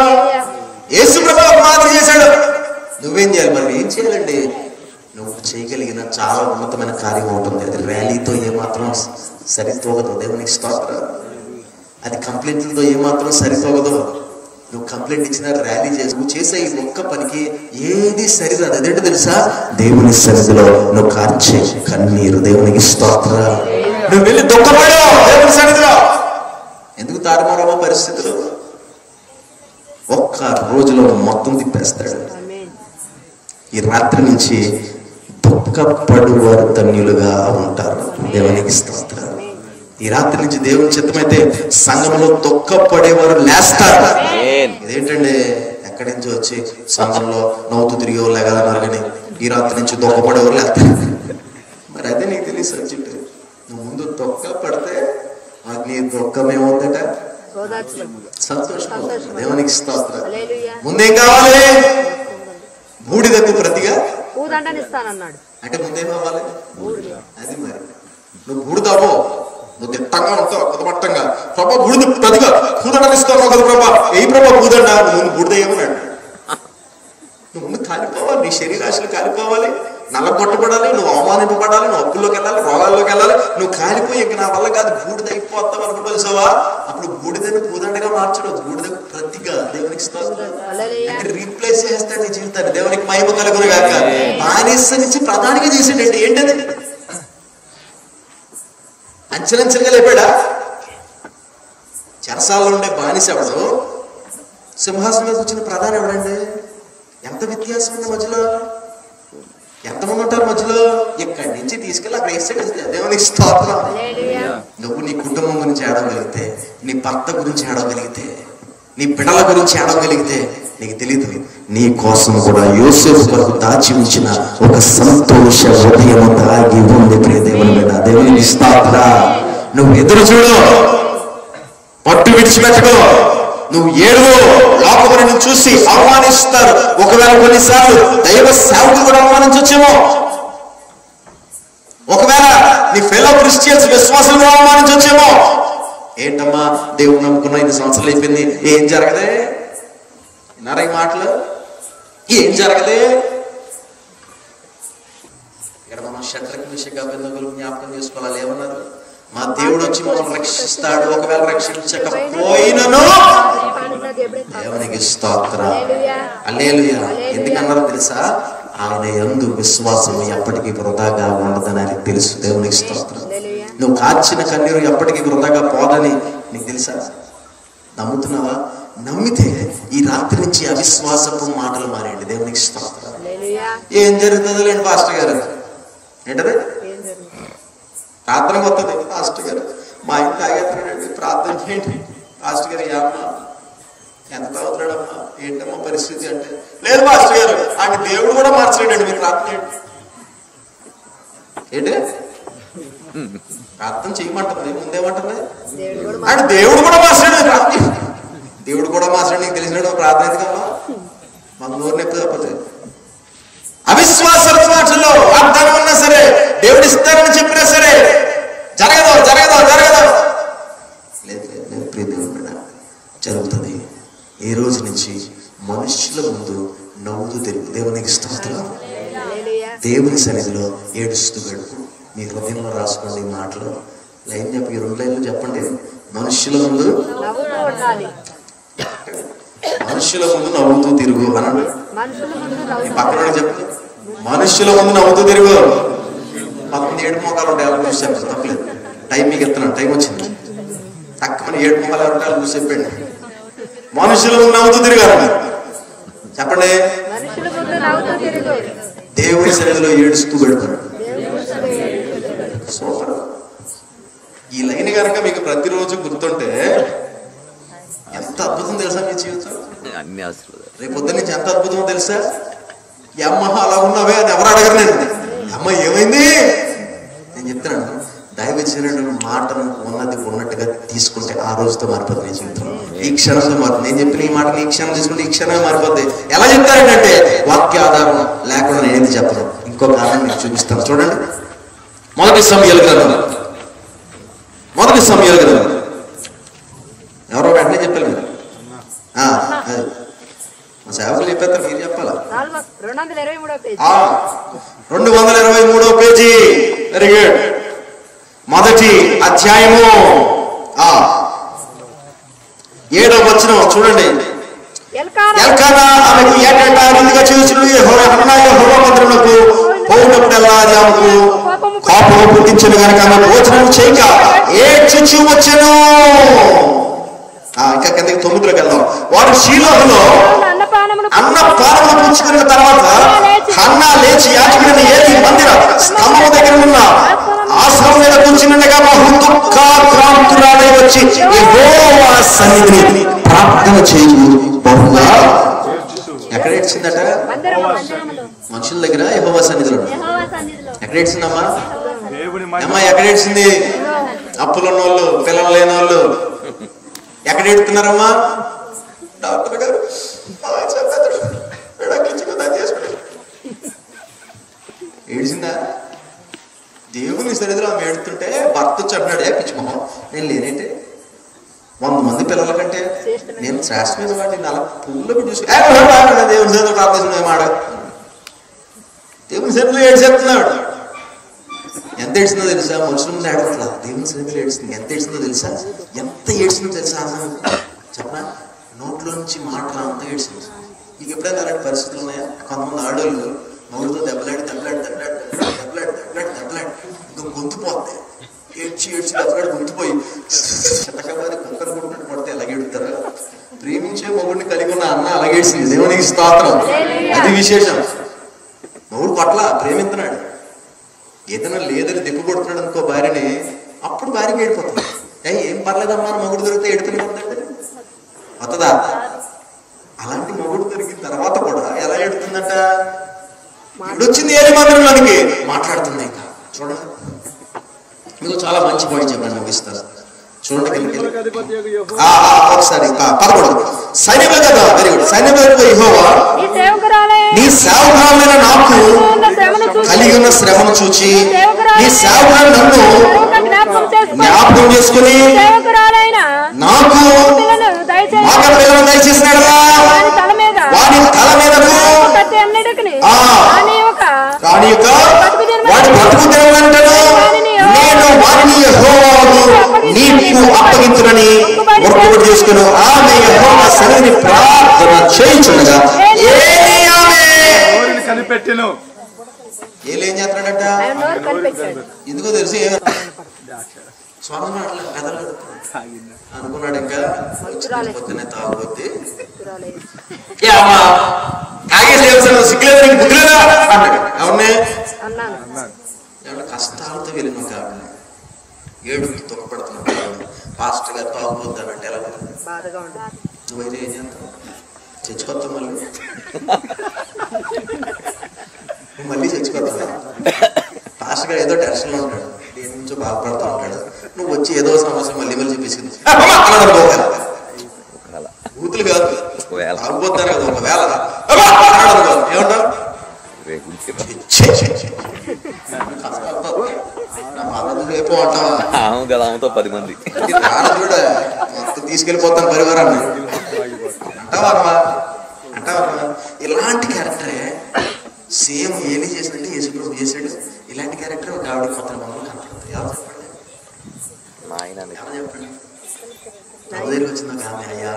A: యేసు ప్రభు మాదిరి చేశాడు. నువ్వేం చేయాలి? మరి ఏం చేయాలండి? నువ్వు చేయగలిగిన చాలా ఉన్నతమైన కార్యం ఉంటుంది. అది ర్యాలీతో ఏమాత్రం సరితోగదు. దేవునికి స్తోత్రం. అది కంప్లైంట్లతో ఏమాత్రం సరిపోగదు. నువ్వు కంప్లైంట్ ఇచ్చిన ర్యాలీ చేసి నువ్వు చేసే ఈ ఒక్క పనికి ఏది సరిరాదు. అదేంటో తెలుసా? దేవుని సన్నిధిలో నువ్వు కార్చే కన్నీరు. దేవునికి స్తోత్రం. నువ్వు వెళ్ళి దుఃఖపడు దేవుని సన్నిధిలో. ఎందుకు తారుమారమో పరిస్థితులు? ఒక్క రోజులో మొత్తం తిప్పేస్తాడు. ఈ రాత్రి నుంచి దుఃఖపడు వారు ధన్యులుగా ఉంటారు. దేవునికి స్తోత్రం. ఈ రాత్రి నుంచి దేవుని చిత్తమైతే సంఘంలో దుఃఖపడేవారు లేస్తారు. ఇదేంటండి ఎక్కడి నుంచి వచ్చి సంఘంలో నవ్వుతూ తిరిగే వాళ్ళు లేగలన్నారు, కానీ ఈ రాత్రి నుంచి దుఃఖపడేవారు లేస్తారు. మరి అదే నీకు తెలియదు సబ్జెక్ట్. నువ్వు ముందు దుఃఖపడితే నీ దుఃఖం ఏమవుతుందట? సంతోషం. దేవునికి స్తోత్రం. ముందేం కావాలి? బూడిదకు ప్రతిగా అంటే ముందేం కావాలి? అది మరి నువ్వు బూడిదావో, నువ్వు దిట్టంగా ఉంటావు కుదమట్టంగా, ప్రభా బూడిద ప్రతిగా పూదండనిస్తావు కదా ప్రభా, ఏ ప్రభా పూదండ, నువ్వు బూడిదేయమన్నాడు. నువ్వు ముందు కాలిపోవాలి, నీ శరీరాశలు కాలిపోవాలి, నల్లగొట్టబడాలి, నువ్వు అవమానింపబడాలి, నువ్వు అప్పుల్లోకి వెళ్ళాలి, రోగాల్లోకి వెళ్ళాలి. నువ్వు కాలిపోయి ఇంక నా వల్ల కాదు బూడిద అయిపోతావు అనుకుంటా తెలుసావా? అప్పుడు బూడిదని పూదండగా మార్చడం, బూడిద ప్రతిగా. దేవునికి అంటే రీప్లేస్ చేస్తాడు నీ జీవితాన్ని. దేవునికి మహిమ కలుగును గాక. బానిస నుంచి ప్రధానిగా చేసాడండి. ఏంటది? అంచెలంచెలుగా లేపాడా? చెరసాలలో ఉండే బానిస ఎవడు, సింహాసనం మీద వచ్చిన ప్రధాని ఎవడండి? ఎంత వ్యత్యాసం ఉంది మధ్యలో? ఎంతమంది ఉంటారు మధ్యలో? ఇక్కడి నుంచి తీసుకెళ్ళి అక్కడ వేసాడు. దేవునికి స్తోత్రం. నువ్వు నీ కుటుంబం గురించి ఆడగలిగితే, నీ భర్త గురించి ఆడగలిగితే, నీ బిడ్డల గురించి ఆడగలిగితే, నీకు తెలియదు నీ కోసం కూడా యోసేపు కొరకు దాచి ఉంచిన ఒక సంతోష హృదయం దాగి ఉంది ప్రియ దేవుని మీద. దేవునికి స్తోత్రం. నువ్వు ఎదురు చూడు, పట్టు విడిచిపెట్టుకో, నువ్వు ఏడువో, లోకముని నిన్ను చూసి అవమానిస్తారు. ఒకవేళ కొన్నిసార్లు దైవ సేవకులు కూడా అవమానించొచ్చేమో, ఒకవేళ నీ ఫెలో క్రిస్టియన్స్ విశ్వాసులు కూడా అవమానించొచ్చేమో. ఏంటమ్మా దేవుడు నమ్ముకున్నా 5 సంవత్సరాలు అయిపోయింది, ఏం జరగదే? విన్నారా ఈ మాటలు? ఏం జరగదే? ఇక్కడ మనం షడ్రక్ మిషక్ అబేద్నెగోలు జ్ఞాపకం చేసుకోవాలి. ఏమన్నారు? మా దేవుడు వచ్చి మనం రక్షిస్తాడు, ఒకవేళ రక్షించకపోయినను. దేవునికి స్తోత్రం. హల్లెలూయా. ఎందుకన్నారో తెలుసా? ఆయన యందు విశ్వాసం ఎప్పటికీ వృధాగా ఉండదని ఆయనకు తెలుసు. దేవునికి స్తోత్రం. నువ్వు కార్చిన కన్నీరు ఎప్పటికీ వృధాగా పోదని నీకు తెలుసా? నమ్ముతున్నావా? నమ్మితే ఈ రాత్రి నుంచి అవిశ్వాసపు మాటలు మారేయండి. దేవునికి స్తోత్రం. ఏం జరుగుతుందో లేండి పాస్టర్ గారు. ఏంటది? ప్రార్థనకు వస్తుంది పాస్టర్ గారు, మా ఆయన తాగేస్తున్నాడండి, ప్రార్థన చేయండి. పాస్టర్ గారు అమ్మ ఎంత తాగుతున్నాడమ్మా, ఏంటమ్మా పరిస్థితి అంటే, లేదు పాస్టర్ గారు ఆయన దేవుడు కూడా మార్చలేడండి, మీరు ప్రార్థన చేయండి. ఏంటి? ప్రార్థన చేయమంటుంది, ముందేమంటుంది? ఆయన దేవుడు కూడా మార్చలేడు. ప్రార్థన దేవుడు కూడా మార్చడం నీకు తెలిసినాడు, ప్రార్థన ఎందుకమ్మా? మాకు నోరు నొప్పి తప్పదు. అవిశ్వాస మాటల్లో వాగ్దానం ఉన్నా సరే, దేవుడు ఇస్తారని చెప్పినా సరే జరగదు జరగదు జరగదు. లేదు లేదు ప్రియ దేవుడు జరుగుతుంది. ఈ రోజు నుంచి మనుషుల ముందు నవ్వుతూ తిరుగు. దేవునికి స్తోత్రం. దేవుని సన్నిధిలో ఏడుస్తూ గడుపు. మీ హృదయంలో రాసుకోండి ఈ మాటలు. లైన్ చెప్పి 2 లైన్లు చెప్పండి. మనుషుల ముందు నవ్వుతూ తిరుగు అనండి. పక్కన చెప్పండి, మనుషుల ముందు నవ్వుతూ తిరుగు. 7 మోకాలు ఉంటాయి, అలా చూసి చెప్పండి. తప్పలేదు, టైం మీకు ఇస్తున్నాను, టైం వచ్చింది. తక్కువ 7 మోకాలు ఉంటాయి, అలా చూసి చెప్పండి. మనుషుల ముందు నవ్వుతూ తిరగాలి చెప్పండి. దేవుని సన్నిధిలో ఏడుస్తూ పెడతాడు. సూపర్. ఈ లైన్ కనుక మీకు ప్రతిరోజు గుర్తుంటే ఎంత అద్భుతం తెలుసా మీ జీవితం? రేపు పొద్దున్న నుంచి ఎంత అద్భుతమో తెలుసా? అమ్మ అలా ఉన్నావే అని ఎవరు అడగరు. నేను అమ్మ ఏమైంది నేను చెప్తున్నాను. దైవజనుడు మాటను ఉన్నట్టుగా తీసుకుంటే ఆ రోజుతో మారిపోతుంది నీ జీవితం. ఈ క్షణంతో మారుతుంది. నేను చెప్పిన ఈ మాటను ఈ క్షణం తీసుకుంటే ఈ క్షణమే మారిపోతుంది. ఎలా చెప్తారంటే వాక్య ఆధారం లేకుండా నేనేది చెప్పను. ఇంకో కారణం మీకు చూపిస్తాను, చూడండి. మొదటి సమయాల గ్రంథం ఎవరో వెంటనే చెప్పారు మీరు. మా సేవకులు చెప్పేస్తారు, మీరు చెప్పాలా? 223వ పేజీ. Very good. మొదటి అధ్యాయము 7వ వచనం చూడండి. ఎల్కానా ఆమెకు ఏటంట రీతిగా చూచును యెహోవా మందిరమునకు పోయినప్పుడల్లా అది ఆమెకు కోపము పుట్టించను కనుక ఆమె భోజనం చేయక ఏడ్చుచూ వచ్చెను. ఇంకా కిందకి 9లోకి వెళ్దాం. వారు షీలోహులో అన్నపానములు పుచ్చుకున్న తర్వాత హన్నా లేచి యాజకుడైన ఏలీ మందిర స్తంభం దగ్గర ఉన్న ఆసనం మీద కూర్చుండగా బహు దుఃఖాక్రాంతురాలై వచ్చి యెహోవా సన్నిధిని ప్రార్థన చేయు బహుగా ఎక్కడ ఏడ్చిందట? మనుషుల దగ్గర, యెహోవా సన్నిధిలో. ఎక్కడ ఏడ్చిందమ్మా? అమ్మా ఎక్కడ ఏడ్చింది? అప్పులున్న వాళ్ళు, పిల్లలు లేని వాళ్ళు ఎక్కడ ఏడుతున్నారమ్మా? డాక్టర్ గారు ఏడిచిందా? దేవుని సన్నిధిలో ఆమె ఏడుతుంటే భర్త చెడ్డాడే పిచ్చుకోమా, నేను లేనేంటి 100 మంది పిల్లల కంటే నేను శ్రేష్టమైన వాటిని అలా పువ్వులకు చూసి దేవుని సన్నిధిలో ప్రార్థన మాట దేవుని సన్నిధిలో ఏడ్చేస్తున్నాడు. ఎంత ఏడ్చిందో తెలుసా? మనుషుల ముందు ఏడవట్లా, దేవుని సన్నిధిలో ఏడుస్తుంది. ఎంత ఏడ్చిందో తెలుసా? ఎంత ఏడ్చిందో తెలుసా? చెప్పనా? నోట్లో నుంచి మాటలు అంత ఏడ్చింది. మీకు ఎప్పుడైనా అలాంటి పరిస్థితులు ఉన్నాయా? కొంతమంది ఆడోళ్ళు మౌడితో దెబ్బలాడి ఇంకా గొంతు పోద్ది, ఏడ్చి దెబ్బలాడి గొంతుపోయి చిట్టకబాది కుక్కర్ కొట్టినట్టు పడితే ఎలాగే ఎడుతారు? ప్రేమించే మొగుడిని కలిగి ఉన్న అన్న అలాగేసింది. దేవునికి స్తోత్రం. అది విశేషం. మొగుడు పట్ల ప్రేమిస్తున్నాడు, ఏదైనా లేదని దెబ్బ కొడుతున్నాడు అనుకో భార్యని, అప్పుడు భార్యకి ఏడిపోతుంది. ఏం పర్లేదమ్మా అని మొగుడు దొరికితే ఏడుతూనే ఉందంటే వస్తుందా? అలాంటి మొగుడు దొరికిన తర్వాత కూడా ఎలా ఏడుతుందంట? ఇప్పుడు వచ్చింది ఏలి మందిరంలోనికి మాట్లాడుతుంది. ఇంకా చూడండి, మీకు చాలా మంచి పాయింట్ చెప్పాను, ముగిస్తారు. చూడండి ఒకసారి 11 సైన్యముల కదా, వెరీ గుడ్. సైన్యములకు యెహోవా నీ సేవకురాలైన నాకు కలిగి ఉన్న శ్రమను చూచి నీ సేవకురాలు నన్ను జ్ఞాపకం చేసుకుని నాకు మగ పిల్లలను దయచేసినాడు. వాడి తల మీదకు వాడి బ్రతుకు దినమంటను నేను వారిని యెహోవాకు నీకు అప్పగించునని మొక్కుబడి చేసుకుని ఆమె యెహోవా సన్నిధిని ప్రార్థన చేయించుండగా
C: కనిపెట్టెను.
A: ఏం చేస్తున్నాడట? ఎందుకో తెలిసి స్వామి మాటలు పెదలు అనుకున్నాడు. ఇంకా పొద్దున్నే తాగుబోద్ది సిగ్గులేదు బుద్ధిలేదా అన్నాడు. ఎవరినే? కష్టాలతో వెళ్ళిన ఒక ఏడు తొక్కపడుతున్నాడు. పాస్టర్ గారు తాగుబోద్దానంటే ఎలా నువ్వైతే ఏం చేస్తావు? చచ్చిపోతావు మళ్ళీ చచ్చిపోతావు. పాస్టర్ గారు ఏదో టెన్షన్లో ఉంటాడు, దేని నుంచో బాధపడుతూ ఉంటాడు. నువ్వు వచ్చి ఏదో సమస్య మళ్ళీ చెప్పేసింది బూతులు కాదు, తాగుపోతారు కదా ఒకవేళ ఏమంటావు?
D: పది మంది
A: కూడా మొత్తం తీసుకెళ్ళిపోతాను పరివారాన్ని అంటావా? ఇలాంటి క్యారెక్టరే సేమ్ ఏలి చేసినట్టు యేసుప్రభు చేశాడు. ఇలాంటి క్యారెక్టర్ ఒక ఆవిడ కొత్త మమ్మల్ని కనపడుతుంది. ఎవరు చెప్పండి? చెప్పండి. నా దగ్గరికి వచ్చింది ఒక ఆమె, అయ్యా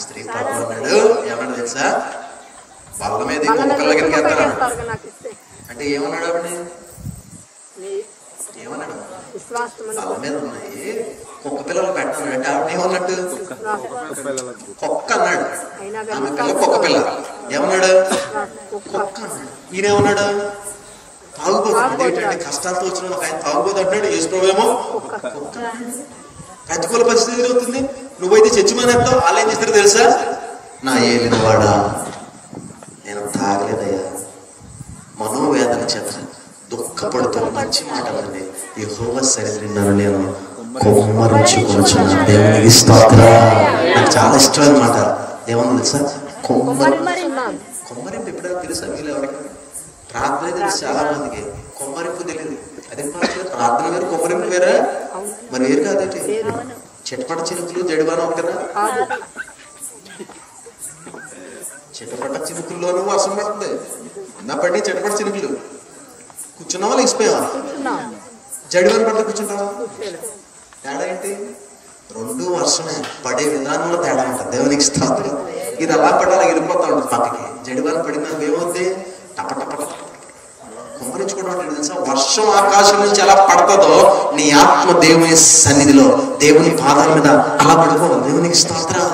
A: స్త్రీ పాప అన్నాడు. ఏమన్నా తెలుసా? వాళ్ళ మీద ఇంకొకళ్ళ దగ్గరికి వెళ్తారు అంటే ఏమన్నాడు? ఆవిడ ఏమన్నాడు? వాళ్ళ మీద ఉన్నాయి కుక్క పిల్లలు పెట్టాను అంటే ఆవిడ ఏమన్నట్టు? కుక్క అన్నాడు. ఆమె పిల్ల కుక్క పిల్ల. ఏమన్నాడు? కుక్క అన్నాడు. ఈయనేమన్నాడు? తాగుబోదు. అదేంటంటే కష్టాలతో వచ్చిన ఒక ఆయన తాగుబోదు అంటాడు. యేసుప్రభువేమో కుక్క. ప్రతికూల పరిస్థితి ఎదురవుతుంది. నువ్వైతే చచ్చిమానేస్తావు. వాళ్ళు ఏం చేస్తారు తెలుసా? నా ఏలిన వాడా, నేను తాగలేదయ్యా, మనోవేదన చేత దుఃఖపడుతూ మంచి మాటలండి యెహోవా సన్నిధిని నన్ను నేను కొమ్మరించుకొనుచున్నాను. దేవునికి స్తోత్రం. నాకు చాలా ఇష్టమైన మాట. ఏమన్నా తెలుసా? కొమ్మరింపు ఎప్పుడైనా తెలుసా? వీళ్ళు ఎవరికి ప్రార్థన తెలుసు చాలా మందికి, కొమ్మరింపు తెలియదు. అదే ప్రార్థన వేరు, కొమ్మరింపు వేరా? మరి వేరు కాదండి. చిట్టపట చినుకులు జడివాన ఒకటేనా? చిట్టపట చినుకుల్లోనూ వర్షం పడుతుంది. నా పడి చిట్టపట చినుకులు కూర్చున్నావా లేచిపోయావా? జడివాన పడితే కూర్చుంటావా? తేడా ఏంటి? రెండు వర్షమే, పడే విధానంలో తేడా ఉంటుంది. దేవునికి స్తోత్రం. ఇది అలా పడాలి వెళ్ళిపోతా ఉంటుంది పక్కకి. జడివాన పడినా ఏమవుద్ది? టప టప టప. కొమ్మరి నేర్చుకోవడం అంటే తెలుసా, వర్షం ఆకాశం నుంచి ఎలా పడుతుందో నీ ఆత్మ దేవుని సన్నిధిలో దేవుని పాదాల మీద అలా పడుకోవాలి. దేవునికి స్తోత్రం.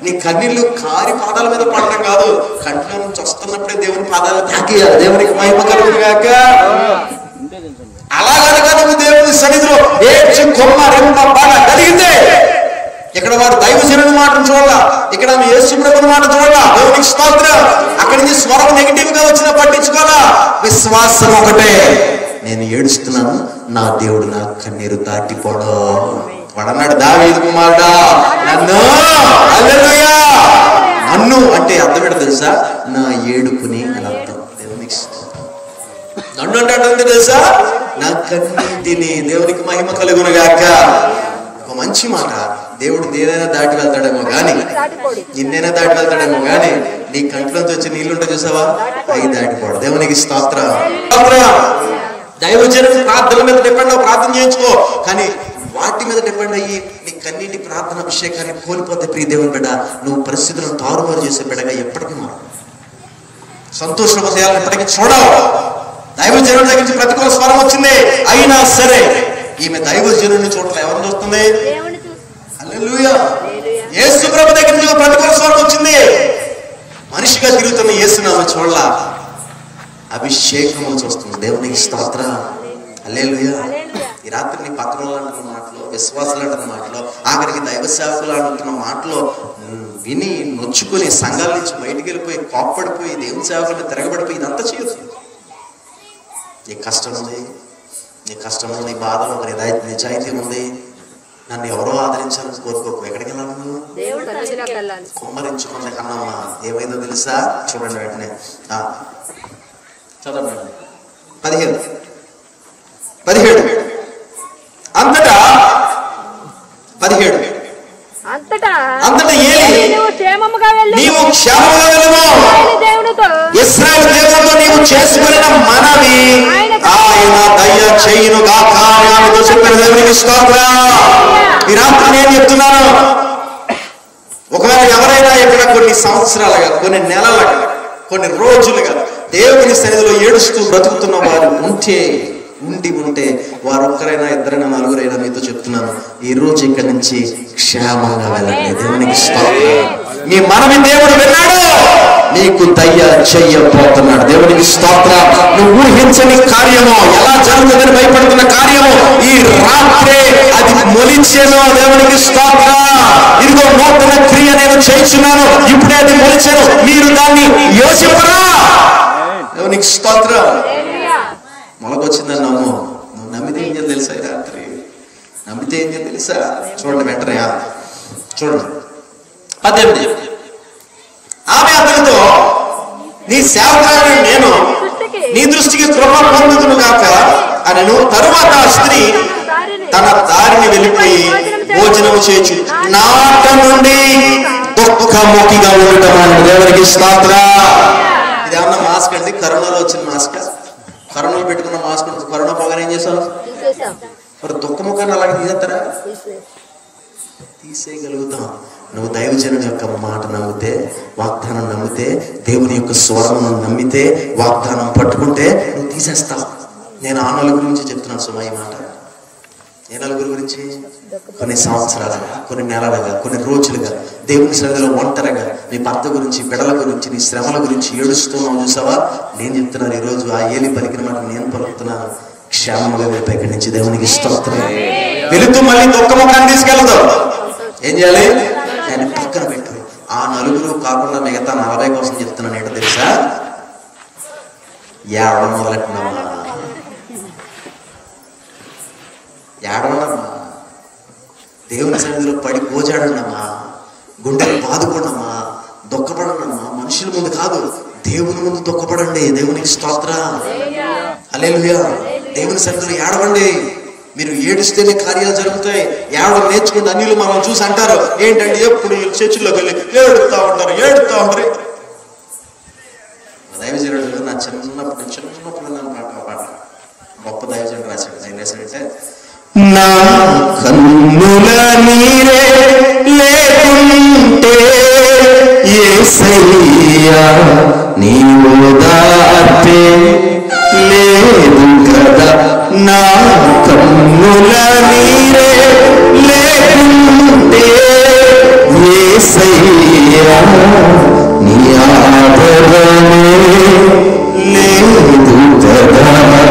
A: నీ కన్నీళ్లు కారి పాదాల మీద పడడం కాదు, కంట్లో నుంచి వస్తున్నప్పుడే దేవుని పాదాలు తాకేయాలి. దేవునికి మహిమ కలుగును గాక. అలా కనుక నువ్వు దేవుని సన్నిధిలో ఏడ్చి కొమ్మ రెమ్మ బాధ కలిగితే, ఇక్కడ వాడు దైవజనుడి మాటను చూడాల, ఇక్కడ యేసు ప్రభుని మాట చూడాల. దేవునికి స్తోత్రం. అక్కడి నుంచి స్వరం నెగిటివ్ గా వచ్చినా పట్టించుకోవాలా. విశ్వాసం ఒకటే, నేను ఏడుస్తున్నాను, నా దేవుడు నా కన్నీరు దాటిపోడు. వాడన్నాడు దావీదు కుమారుడా నన్ను, హల్లెలూయా, నన్ను అంటే అర్థం ఏంటో తెలుసా, నా ఏడుపుని అని అర్థం. దేవునికి నన్ను అంటే తెలుసా, నా కన్నీటిని. దేవునికి మహిమ కలుగును గాక. ఒక మంచి మాట, దేవుడు దేనైనా దాటి వెళ్తాడేమో గాని, నిన్నైనా దాటి వెళ్తాడేమో గాని, నీ కంట్లోంచి వచ్చి నీళ్లుంటే చూసావా, అవి దాటిపోడు. దేవునికి స్తోత్రం. దైవజనుడి ప్రార్థన మీద డిపెండ్ అవ్వ, ప్రార్థన చేయించుకో. కానీ వాటి మీద డిపెండ్ అయ్యి నీ కన్నీటి ప్రార్థన అభిషేకాన్ని కోల్పోతే ప్రియ దేవుని బిడ్డ, నువ్వు పరిస్థితులను తారుమారు చేసే బిడ్డగా ఎప్పటికీ మారు. సంతోష హృదయాలను ఎప్పటికీ చూడవు. దైవజనుడి దగ్గర నుంచి ప్రతికూల స్వరం వచ్చింది, అయినా సరే ఈమె దైవజనుడిని చూడలే. ఎవరిని చూస్తుంది? హల్లెలూయా. యేసు ప్రభు దగ్గర నుంచి ప్రతికూల స్వరం వచ్చింది, మనిషిగా తిరుగుతున్న యేసునామం చూడలా, అభిషేకము చూస్తుంది. దేవునికి స్తోత్రం. హల్లెలూయా. ఈ రాత్రి నీ పక్కన అంటున్న మాటలో, విశ్వాసులు అంటున్న మాటలో, ఆఖరికి దైవ సేవకులు అంటున్న మాటలో విని నొచ్చుకొని సంఘాల నుంచి బయటికి వెళ్ళిపోయి కోప్పడిపోయి దేవుని సేవకులు తిరగబడిపోయి ఇదంతా చేయొచ్చు. నీ కష్టం ఉంది, నీ కష్టంలో, నీ బాధలో ఒక నిజాయితీ ఉంది, నన్ను ఎవరో ఆదరించాలని కోరుకోకు. ఎక్కడికి వెళ్ళాలి నువ్వు? కుమ్మరించుకున్న కన్నమ్మ ఏమైందో తెలుసా? చూడండి వెంటనే చదవండి. 17 అంతటా
B: నీవు క్షేమముగా వెళ్ళుము,
A: ఇశ్రాయేలు దేవునితో నీవు చేసుకున్న మనవి ఆయన దయ చేయును గాక అని చెప్పిన దేవునికి స్తోత్రం. ఈ రాత్రి నేను చెప్తున్నాను, ఒకవేళ ఎవరైనా ఇక్కడ కొన్ని సంవత్సరాలుగా, కొన్ని నెలలుగా, కొన్ని రోజులుగా దేవుని సన్నిధిలో ఏడుస్తూ బ్రతుకుతున్న వారు ఉంటే వారు ఒక్కరైనా, ఇద్దరైనా, నలుగురైనా మీతో చెప్తున్నాను, ఈ రోజు ఇక్కడి నుంచి క్షేమంగా వెళ్ళండి. దేవునికి స్తోత్రం. మీ మనవి దేవుడు విన్నాడు, నీకు దయ చెయ్యబోతున్నాడు. దేవునికి స్తోత్రం. నువ్వు ఊహించని కార్యము, ఎలా జరుగుతుందని భయపడుతున్న కార్యము ఈ రాత్రే అది మొలిచెను. దేవునికి స్తోత్రం. ఇదిగో నూతన క్రియ నేను చేయించున్నాను, ఇప్పుడే అది మొలిచెను, మీరు దాన్ని యోచింపరా. దేవునికి స్తోత్రం. మొలకొచ్చిందని నమ్ము. నువ్వు నమ్మితే ఏం చేయాలి తెలుసా? ఈ రాత్రి నమ్మితే ఏం చేయాలి తెలుసా? చూడండి వెంటనే, చూడండి 18. ఆమె అతనితో, నీ సేవకుడైన నేను నీ దృష్టికి కృప పొందుదును గాక అనెను. తరువాత ఆ స్త్రీ తన దారిని వెళ్ళిపోయి భోజనము చేయొచ్చు నాట నుండి దుఃఖముఖిగా ఉండటం. దేవునికి స్తోత్రం. ఇది ఏమన్నా మాస్క్ అండి? కరోనాలో వచ్చిన మాస్క్. కరోనాలో పెట్టుకున్న మాస్క్ కరోనా పోగానే ఏం చేశావు? మరి దుఃఖముఖాన్ని అలాగే తీసేస్తారా? తీసేయగలుగుతాం. నువ్వు దైవజనుని యొక్క మాట నమ్మితే, వాగ్దానం నమ్మితే, దేవుని యొక్క స్వరమును నమ్మితే, వాగ్దానం పట్టుకుంటే నువ్వు తీసేస్తావు. నేను ఆ నలుగురి గురించి చెప్తున్నాను సుమా. ఈ మాట ఏ నలుగురి గురించి? కొన్ని సంవత్సరాలుగా, కొన్ని నెలలుగా, కొన్ని రోజులుగా దేవుని సన్నిధిలో ఒంటరిగా నీ భర్త గురించి, బిడ్డల గురించి, నీ శ్రమల గురించి ఏడుస్తున్నావు చూసావా? నేను చెప్తున్నాను, ఈరోజు ఆ ఏలి పలికిన మాట నేను పలుకుతున్నాను. క్షేమంగా వెళ్ళిపోయి ఇక్కడి నుంచి. దేవునికి స్తోత్రం. వెళుతూ మళ్ళీ దుఃఖముఖాన్ని తీసుకెళ్తావు. ఏం చేయాలి? దాన్ని పక్కన పెట్టు. ఆ నలుగురు కాకుండా మిగతా 40 కోసం చెప్తున్నాను. ఏంటో తెలుసా? ఏడవ మొదలెట్టినామా? ఏడవడమ్మా, దేవుని సన్నిధిలో పడి పోజాడమ్మా, గుండెలు బాదుకోండమ్మా, దుఃఖపడండమ్మా. మనుషుల ముందు కాదు, దేవుని ముందు దుఃఖపడండి. దేవునికి స్తోత్రం. హల్లెలూయా. దేవుని సన్నిధిలో ఏడవండి. మీరు ఏడుస్తేనే కార్యాలు జరుగుతాయి. ఏడవడం నేర్చుకుంటే అన్యులు మనం చూసి అంటారు, ఏంటంటే ఎప్పుడు చర్చిలోకి వెళ్ళి ఏడుస్తూ ఉంటారు. దైవజనుడు నా చిన్నప్పుడు నన్ను పాట గొప్ప దైవజనుడు రాశాడు. ఆయన రాశాడంటే, నా కన్నుల నీరే లేకుంటే యేసయ్యా నీవు దార్పే లేదు కదా నా కన్నుల నీరే లేకుంటే యేసయ్యా నీ ఆదరణే లేదు కదా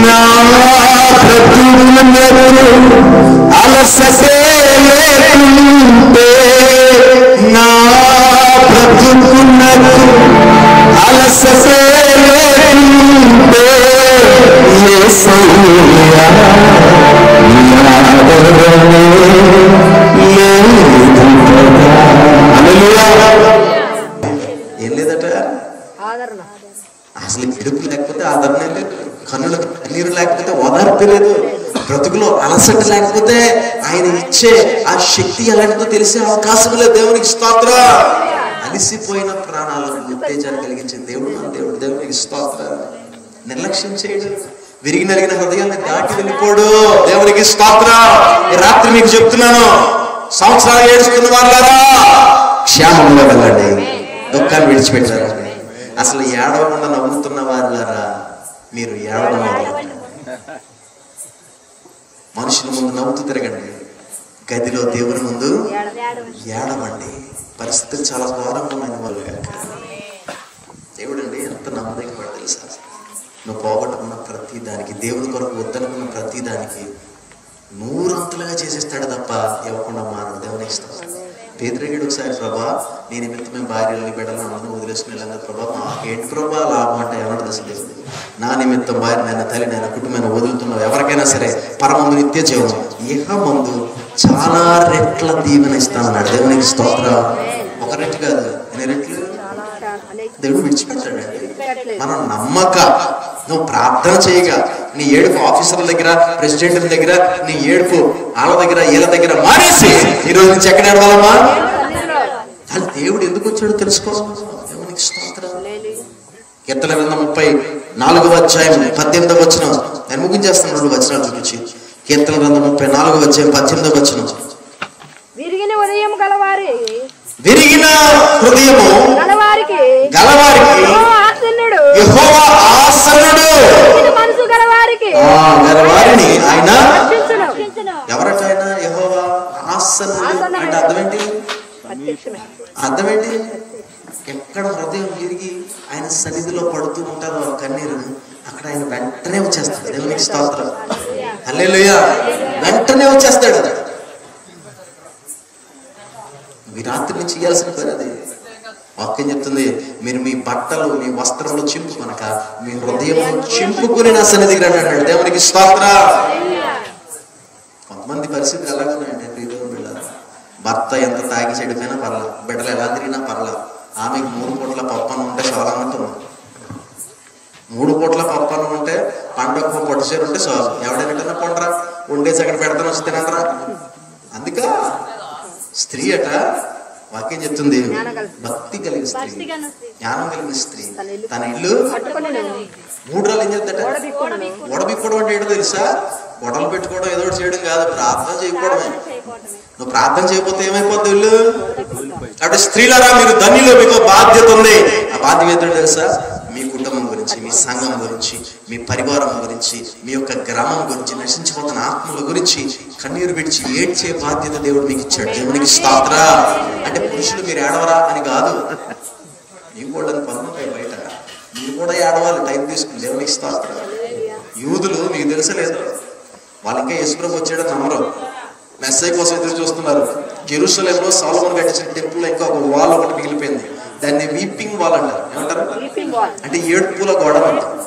A: నా బ్రతుకునకు అలసటే లేకుంటే నా బ్రతుకునకు అలసటే లేకుంటే యేసయ్యా నీ ఆదరణే లేదు కదా. హల్లెలూయా. ఏం లేదట
B: ఆదరణ.
A: అసలు పిడుపు లేకపోతే ఆదరణ లేదు, కన్నుల నీరు లేకపోతే ఓదార్పు లేదు, బ్రతుకులో అలసట లేకపోతే ఆయన ఇచ్చే ఆ శక్తి ఎలాంటిదో తెలిసే అవకాశం లేదు. దేవునికి స్తోత్రం. అలిసిపోయిన ప్రాణాలకు ఉత్తేజాన్ని కలిగించే దేవుడు మన దేవుడు. దేవునికి స్తోత్రం. నిర్లక్ష్యం చేయడు, విరిగి నలిగిన హృదయాన్ని దాటి వెళ్ళిపోడు. దేవునికి స్తోత్రం. ఈ రాత్రి మీకు చెప్తున్నాను, సంవత్సరాలు ఏడుస్తున్న వాళ్ళారా క్షేమంలో వెళ్ళండి, దుఃఖాన్ని విడిచిపెట్టారు. అసలు ఏడవకుండా నవ్వుతున్న వాళ్ళారా మీరు ఏడవడం మొదలెట్టండి. మనుషుల ముందు నవ్వుతూ తిరగండి, గదిలో దేవుని ముందు ఏడవండి. పరిస్థితులు చాలా ఘోరంగా వాళ్ళు దేవుడండి ఎంత నమ్మదగిన వాడు తెలుసా. నువ్వు పోగొట్టుకున్న ప్రతి దానికి, దేవుని కొరకు వద్దనుకున్న ప్రతి దానికి నూరంతులుగా చేసేస్తాడు తప్ప ఇవ్వకుండా మానడు. దేవుని ఇష్టం. పేదరిగాడు ఒకసారి, ప్రభా నీ నిమిత్తమే భార్యలని బిడ్డలను వదిలేసిన వెళ్ళాను ప్రభా, ఏంటి ప్రభా లాభం అంటే ఏమంటే అసలు దేవుడు నా నిమిత్తం భార్యనైనా తల్లినైనా కుటుంబాన్ని వదులుతున్నావు, ఎవరికైనా సరే పరమందు నిత్య జీవనం ఇహ ముందు చాలా రెట్ల దీవెన ఇస్తానన్నాడు. దేవునికి స్తోత్రం. ఒక రెట్లు కాదు, ఎన్ని రెట్లు దేవుడు విడిచిపెట్టాడండి. మనం నమ్మక నువ్వు ప్రార్థన చేయగా నీ ఏడుపు ఆఫీసర్ల దగ్గర, ప్రెసిడెంట్ల దగ్గర, నీ ఏడుపు వాళ్ళ దగ్గర వీళ్ళ దగ్గర మానేసి ఈరోజు నుంచి ఎక్కడ ఏడవాలమ్మా? అది దేవుడు ఎందుకు వచ్చాడో తెలుసుకో. దేవునికి స్తోత్రం. కీర్తన గ్రంథం 34వ అధ్యాయం 18వ వచనం. నేను ముగించేస్తాను 2 వచనాలు చూపించి. కీర్తన గ్రంథం 34వ అధ్యాయం 18వ వచనం.
B: విరిగిన హృదయం గలవారి
A: విరిగిన హృదయము గలవారికి యెహోవా ఆసన్నుడు,
B: మనసు గలవారికి
A: గలవారిని ఆయన ఎవరట? ఆయన యెహోవా ఆసన్నుడు అంటే అర్థం ఏంటి? అర్థం ఏంటి? ఎక్కడ హృదయం విరిగి ఆయన సన్నిధిలో పడుతూ ఉంటారో కన్నీరు, అక్కడ ఆయన వెంటనే వచ్చేస్తాడు. దేవునికి స్తోత్రం. హల్లెలూయా. వెంటనే వచ్చేస్తాడు. ఈ రాత్రి నుంచి చేయాల్సిన పని అది. వాక్యం చెప్తుంది, మీరు మీ బట్టలు మీ వస్త్రములు చింపుకొనక మీ హృదయం చింపుకుని నా సన్నిధికి రండి అన్నాడు. దేవునికి స్తోత్రం. కొంతమంది పరిస్థితులు ఎలాగున్నాయంటే, భర్త ఎంత తాగి చెడిపోయినా పర్లా, బిడ్డలు ఎలా తిరిగినా పర్లా, ఆమెకు 3 పూట్ల పప్పను ఉంటే చాలా అంటున్నాం. 3 పూట్ల పప్పను ఉంటే పండగ పొట్టసేరు ఉంటే చాలు. ఎవడైనా పండరా వండేసి అక్కడ పెడతాను వచ్చి తినంటరా. అందుక స్త్రీ అట వాక్యం చెప్తుంది, భక్తి కలిగిన స్త్రీ, జ్ఞానం కలిగిన స్త్రీ తన ఇల్లు 3 రోజులు ఏం చేద్దట? ఒడబిక్కోవడం అంటే ఏంటో తెలుసా? గొడవలు పెట్టుకోవడం ఏదో ఒకటి చేయడం కాదు, ప్రార్థన చేయకపోవడమే. నువ్వు ప్రార్థన చేయకపోతే ఏమైపోద్ది ఇల్లు? కాబట్టి స్త్రీలారా మీరు ధన్యులు, మీకు బాధ్యత ఉంది. ఆ బాధ్యత ఏంటో తెలుసా? మీ కుటుంబం గురించి, మీ సంఘం గురించి, మీ పరివారం గురించి, మీ యొక్క గ్రామం గురించి, నశించిపోతున్న ఆత్మల గురించి కన్నీరు విడిచి ఏడ్చే బాధ్యత దేవుడు మీకు ఇచ్చాడు. దేవునికి స్తోత్రం. అంటే పురుషులు మీరు ఏడవరా అని కాదు, నీవు కూడా పనులుంటాయి బయట, మీరు కూడా ఏడవాలి టైం తీసుకుని. దేవునికి స్తోత్రం. యూదులు మీకు తెలుసలేదు, వాళ్ళు ఇంకా యేసుప్రభు వచ్చాడని నమ్మరు, మెస్సై కోసం ఎదురు చూస్తున్నారు. జెరూసలేంలో సొలొమోను కట్టించిన టెంపుల్ ఇంకా ఒక వాల్ ఒకటి మిగిలిపోయింది, దాన్ని వీపింగ్ వాల్ అంటారు. ఏమంటారు? అంటే ఏడుపుల గోడ అంటారు.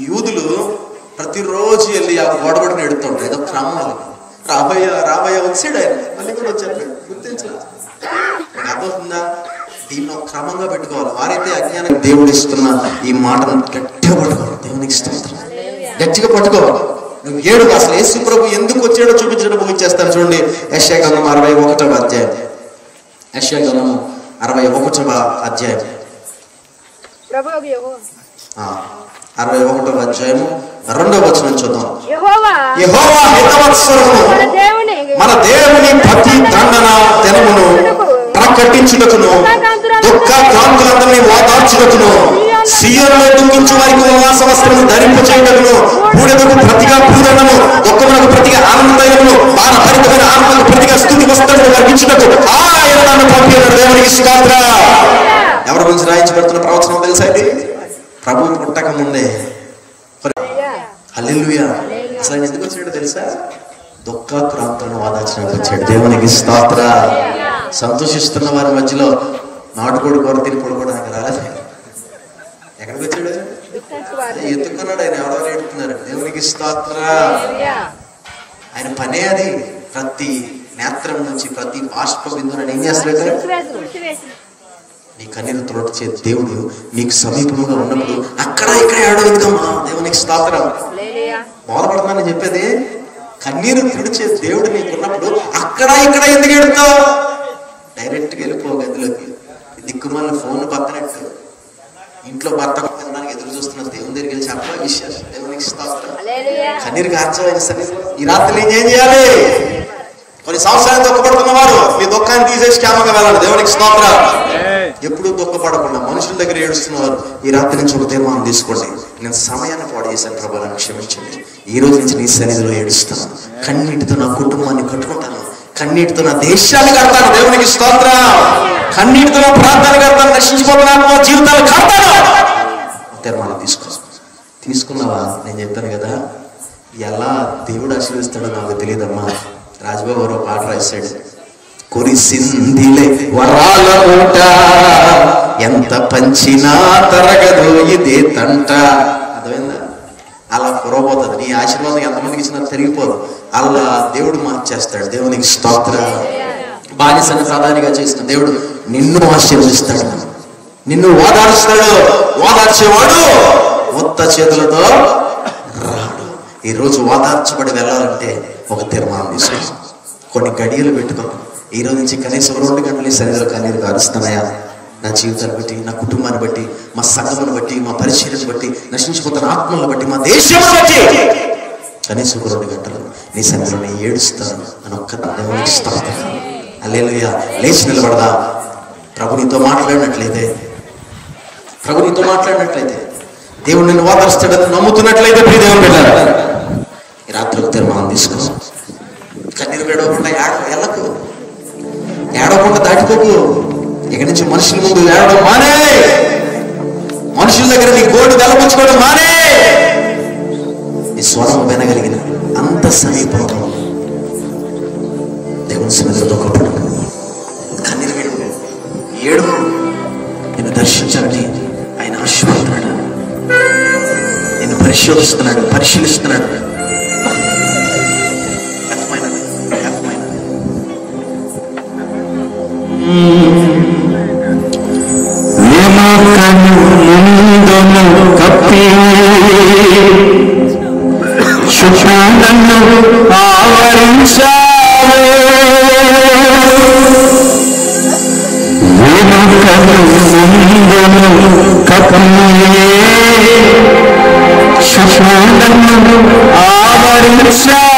A: యూదులు ప్రతిరోజు వెళ్ళి ఆ గోడ పట్టుకుని ఎడుతుంటారు. ఏదో క్రమం రాబోయే వచ్చాడు ఆయన, మళ్ళీ కూడా వచ్చారు. గుర్తించలేదు. అర్థమవుతుందా? దీన్ని క్రమంగా పెట్టుకోవాలి. వారైతే అజ్ఞానం దేవుడు ఇస్తున్న ఈ మాటను గట్టిగా పట్టుకోవాలి. దేవునికి స్తోత్రం. గట్టిగా పట్టుకోవాలి. నువ్వు ఏడు అసలు యేసు ప్రభు ఎందుకు వచ్చాడో చూపించడం ముగించేస్తాను. చూడండి, యెషయా గ్రంథం 61వ అధ్యాయం. యెషయా గ్రంథం 61వ అధ్యాయం 61వ అధ్యాయము 2వ వచనం చూద్దాం. యెహోవా హితవత్సరము మన దేవుని ప్రతి దండన దినమును ప్రకటించుటకును దుఃఖ క్రాంతులందరినీ ఓదార్చుటకును సియోనులో దుఃఖించు వారికి ఉల్లాస వస్త్రము ధరింపు చేయగలను, బూడెదకు ప్రతిగా పూదనము, దుఃఖమునకు ప్రతిగా ఆనందము, బాణభరితమైన ఆత్మకు ప్రతిగా స్తుతి వస్త్రము వర్గించుటకు ఆయన నన్ను పంపినాడు. దేవునికి స్తోత్రం. ఎవరి గురించి రాయించబడుతున్న ప్రవచనం తెలుసా? ఇది ప్రభువు పుట్టక ముందే. హల్లెలూయా. అసలు ఆయన ఎందుకు వచ్చాడో తెలుసా? దుఃఖాక్రాంతులను వాదార్చడానికి వచ్చాడు. దేవునికి స్తోత్రం. సంతోషిస్తున్న వారి మధ్యలో నాటుకోడి కూర తిని పడుకోవడానికి రాలేదు. ఎక్కడికి వచ్చాడు? ఎత్తుకున్నాడు. ఆయన ఎవరెవరు ఎడుతున్నారు. దేవునికి స్తోత్రం. ఆయన పనే అది. ప్రతి నేత్రం నుంచి ప్రతి బాష్ప బిందువులను ఏం చేస్తాడు? నీ కన్నీరు తొలగించే దేవుడు నీకు సమీపంగా ఉన్నప్పుడు అక్కడ ఇక్కడ ఏడవద్దమ్మా. దేవునికి స్తోత్రం. బాధపడుతున్నానని చెప్పేది. కన్నీరు తుడిచే దేవుడు నీకు ఉన్నప్పుడు అక్కడ ఇక్కడ ఎందుకు ఎడుతావు? డైరెక్ట్గా వెళ్ళిపో గదిలోకి. దిక్కుమాల ఫోన్ పక్కనట్టు ఇంట్లో భర్త తినడానికి ఎదురు చూస్తున్న దేవుని దగ్గరికి వెళ్ళి చెప్పా విషయాలు. దేవునికి స్తోత్రం. కన్నీరు కార్చవైన సరే ఈ రాత్రి నేను ఏం చేయాలి? కొన్ని సంవత్సరాలు దుఃఖపడుతున్న వారు మీ దుఃఖాన్ని తీసేసి క్షేమంగా వెళ్ళాలి. దేవునికి స్తోత్రం. ఎప్పుడు దుఃఖపడకుండా మనుషుల దగ్గర ఏడుస్తున్నవారు ఈ రాత్రి నుంచి ఒక తీర్మానం తీసుకోండి. నేను సమయాన్ని పాడు చేశాను ప్రభు, నన్ను క్షమించండి. ఈ రోజు నుంచి నీ సన్నిధిలో ఏడుస్తాను. కన్నీటితో నా కుటుంబాన్ని కట్టుకుంటాను. కన్నీటితో నా దేశాన్ని కడతాను. దేవునికి స్తోత్రం. కన్నీటితో నా ప్రాంతాన్ని కడతాను. నశించిపోతున్నా జీవితాలు కడతాను. తీర్మానం తీసుకున్నావా? నేను చెప్తాను కదా, ఎలా దేవుడు ఆశీర్వదిస్తాడో నాకు తెలియదమ్మా. రాజబాబు గారు పాట రాశాడు. కురిసిందిలే వరాల మూట, ఎంత పంచినా తరగదు ఇదే తంట. అర్థమైందా? అలా కురవబోతుంది. నీ ఆశీర్వాదం ఎంతమందికి ఇచ్చినా తిరిగిపోదు. అలా దేవుడు మార్చేస్తాడు. దేవునికి స్తోత్రం. బానిసను ప్రధానిగా చేసిన దేవుడు నిన్ను ఆశీర్వదిస్తాడు. నిన్ను ఓదార్స్తాడు. ఓదార్చేవాడు ఉత్త చేతులతో రాడు. ఈ రోజు ఓదార్చబడి వెళ్ళాలంటే ఒక తీర్మానం తీసుకో. కొన్ని గడియలు పెట్టుకో. ఈ రోజు నుంచి కనీసం 2 గంటలు ఈ సన్నిధిలో కన్నీరు కారుస్తున్నాయా? నా జీవితాన్ని బట్టి, నా కుటుంబాన్ని బట్టి, మా సంఘమును బట్టి, మా పరిచయాన్ని బట్టి, నశించిపోతున్న ఆత్మలను బట్టి, మా దేశాన్ని బట్టి కనీసం 2 గంటలు నీ సన్నిధిలో నేను ఏడుస్తాను అని ఒక్క దేవునికి స్తోత్రం. హల్లెలూయా. లేచి నిలబడదా. ప్రభు నీతో మాట్లాడినట్లయితే, దేవుడు నిన్ను ఓదార్స్తాడని నమ్ముతున్నట్లయితే ప్రియ దేవుని బిడ్డలారా, ఈ రాత్రి ఒక తీర్మానం తీసుకో. కన్నీరు ఏడవకుండా ఎల్లకు, ఏడవకుండా దాటిపోకు. ఇక్కడి నుంచి మనుషుల ముందు ఏడవడం మానే. మనుషుల దగ్గర నీ గోడు వెలపుచ్చుకోవడం మానే. నీ స్వరం వినగలిగిన అంత సమీపంలో దేవుని సన్నిధిలో దుఃఖపడు. కన్నీరు ఏడు. నిన్ను దర్శించాలని ఆయన ఆశీర్వదిస్తున్నాడు. నిన్ను పరిశీలిస్తున్నాడు.
C: కప్పి శుభ్రను ఆవరించావే. కప్పి శుభ్రను ఆవరించావే.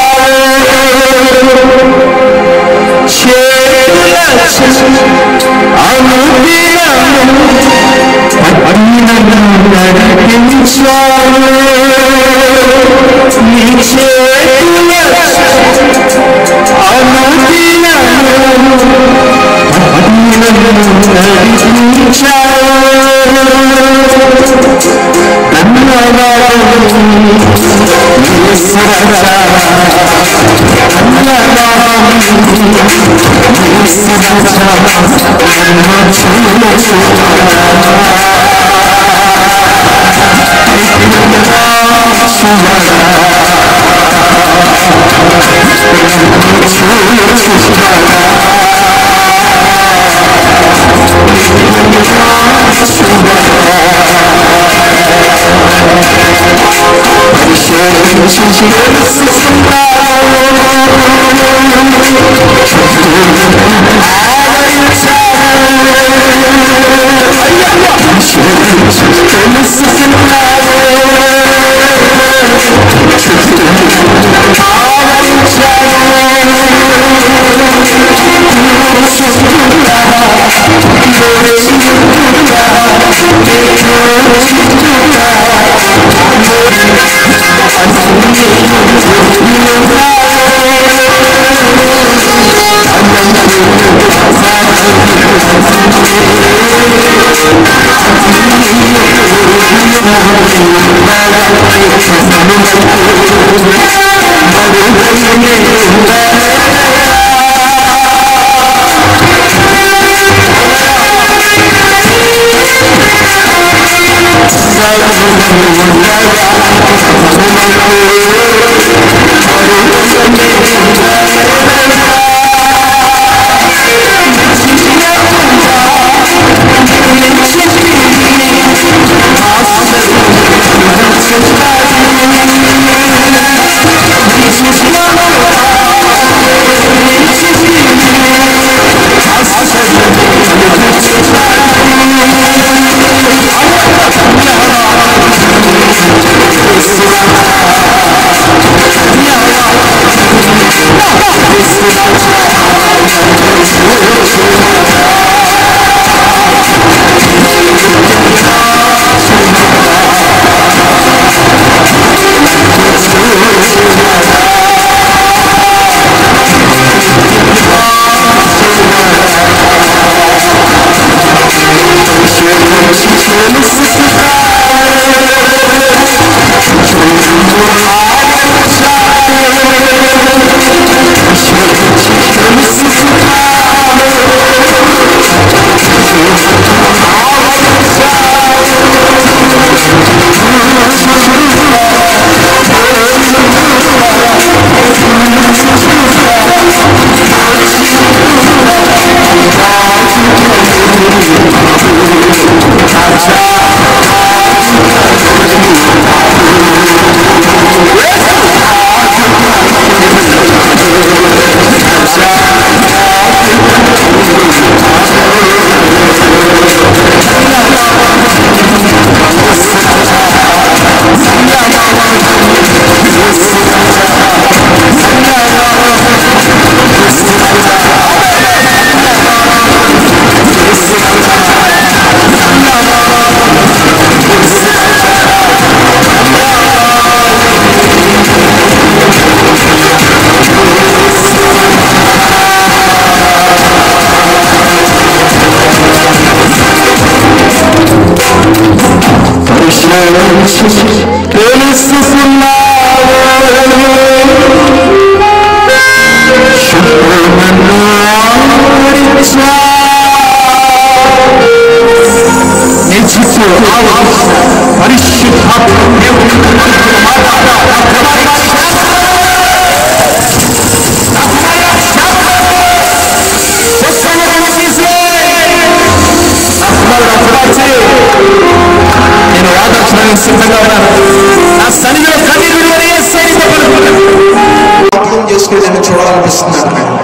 A: చేసుకుని చూడాలనిపిస్తుంది అంటున్నాడు.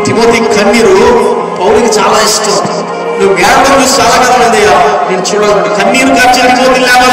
A: తిమోతి కన్నీరు పౌలుకి చాలా ఇష్టం. నువ్వు ఏడవడం చూసి చాలా కాలం అయిందయ్యా నేను చూడాలి. కన్నీరు కార్చిన తిమోతిని లేవా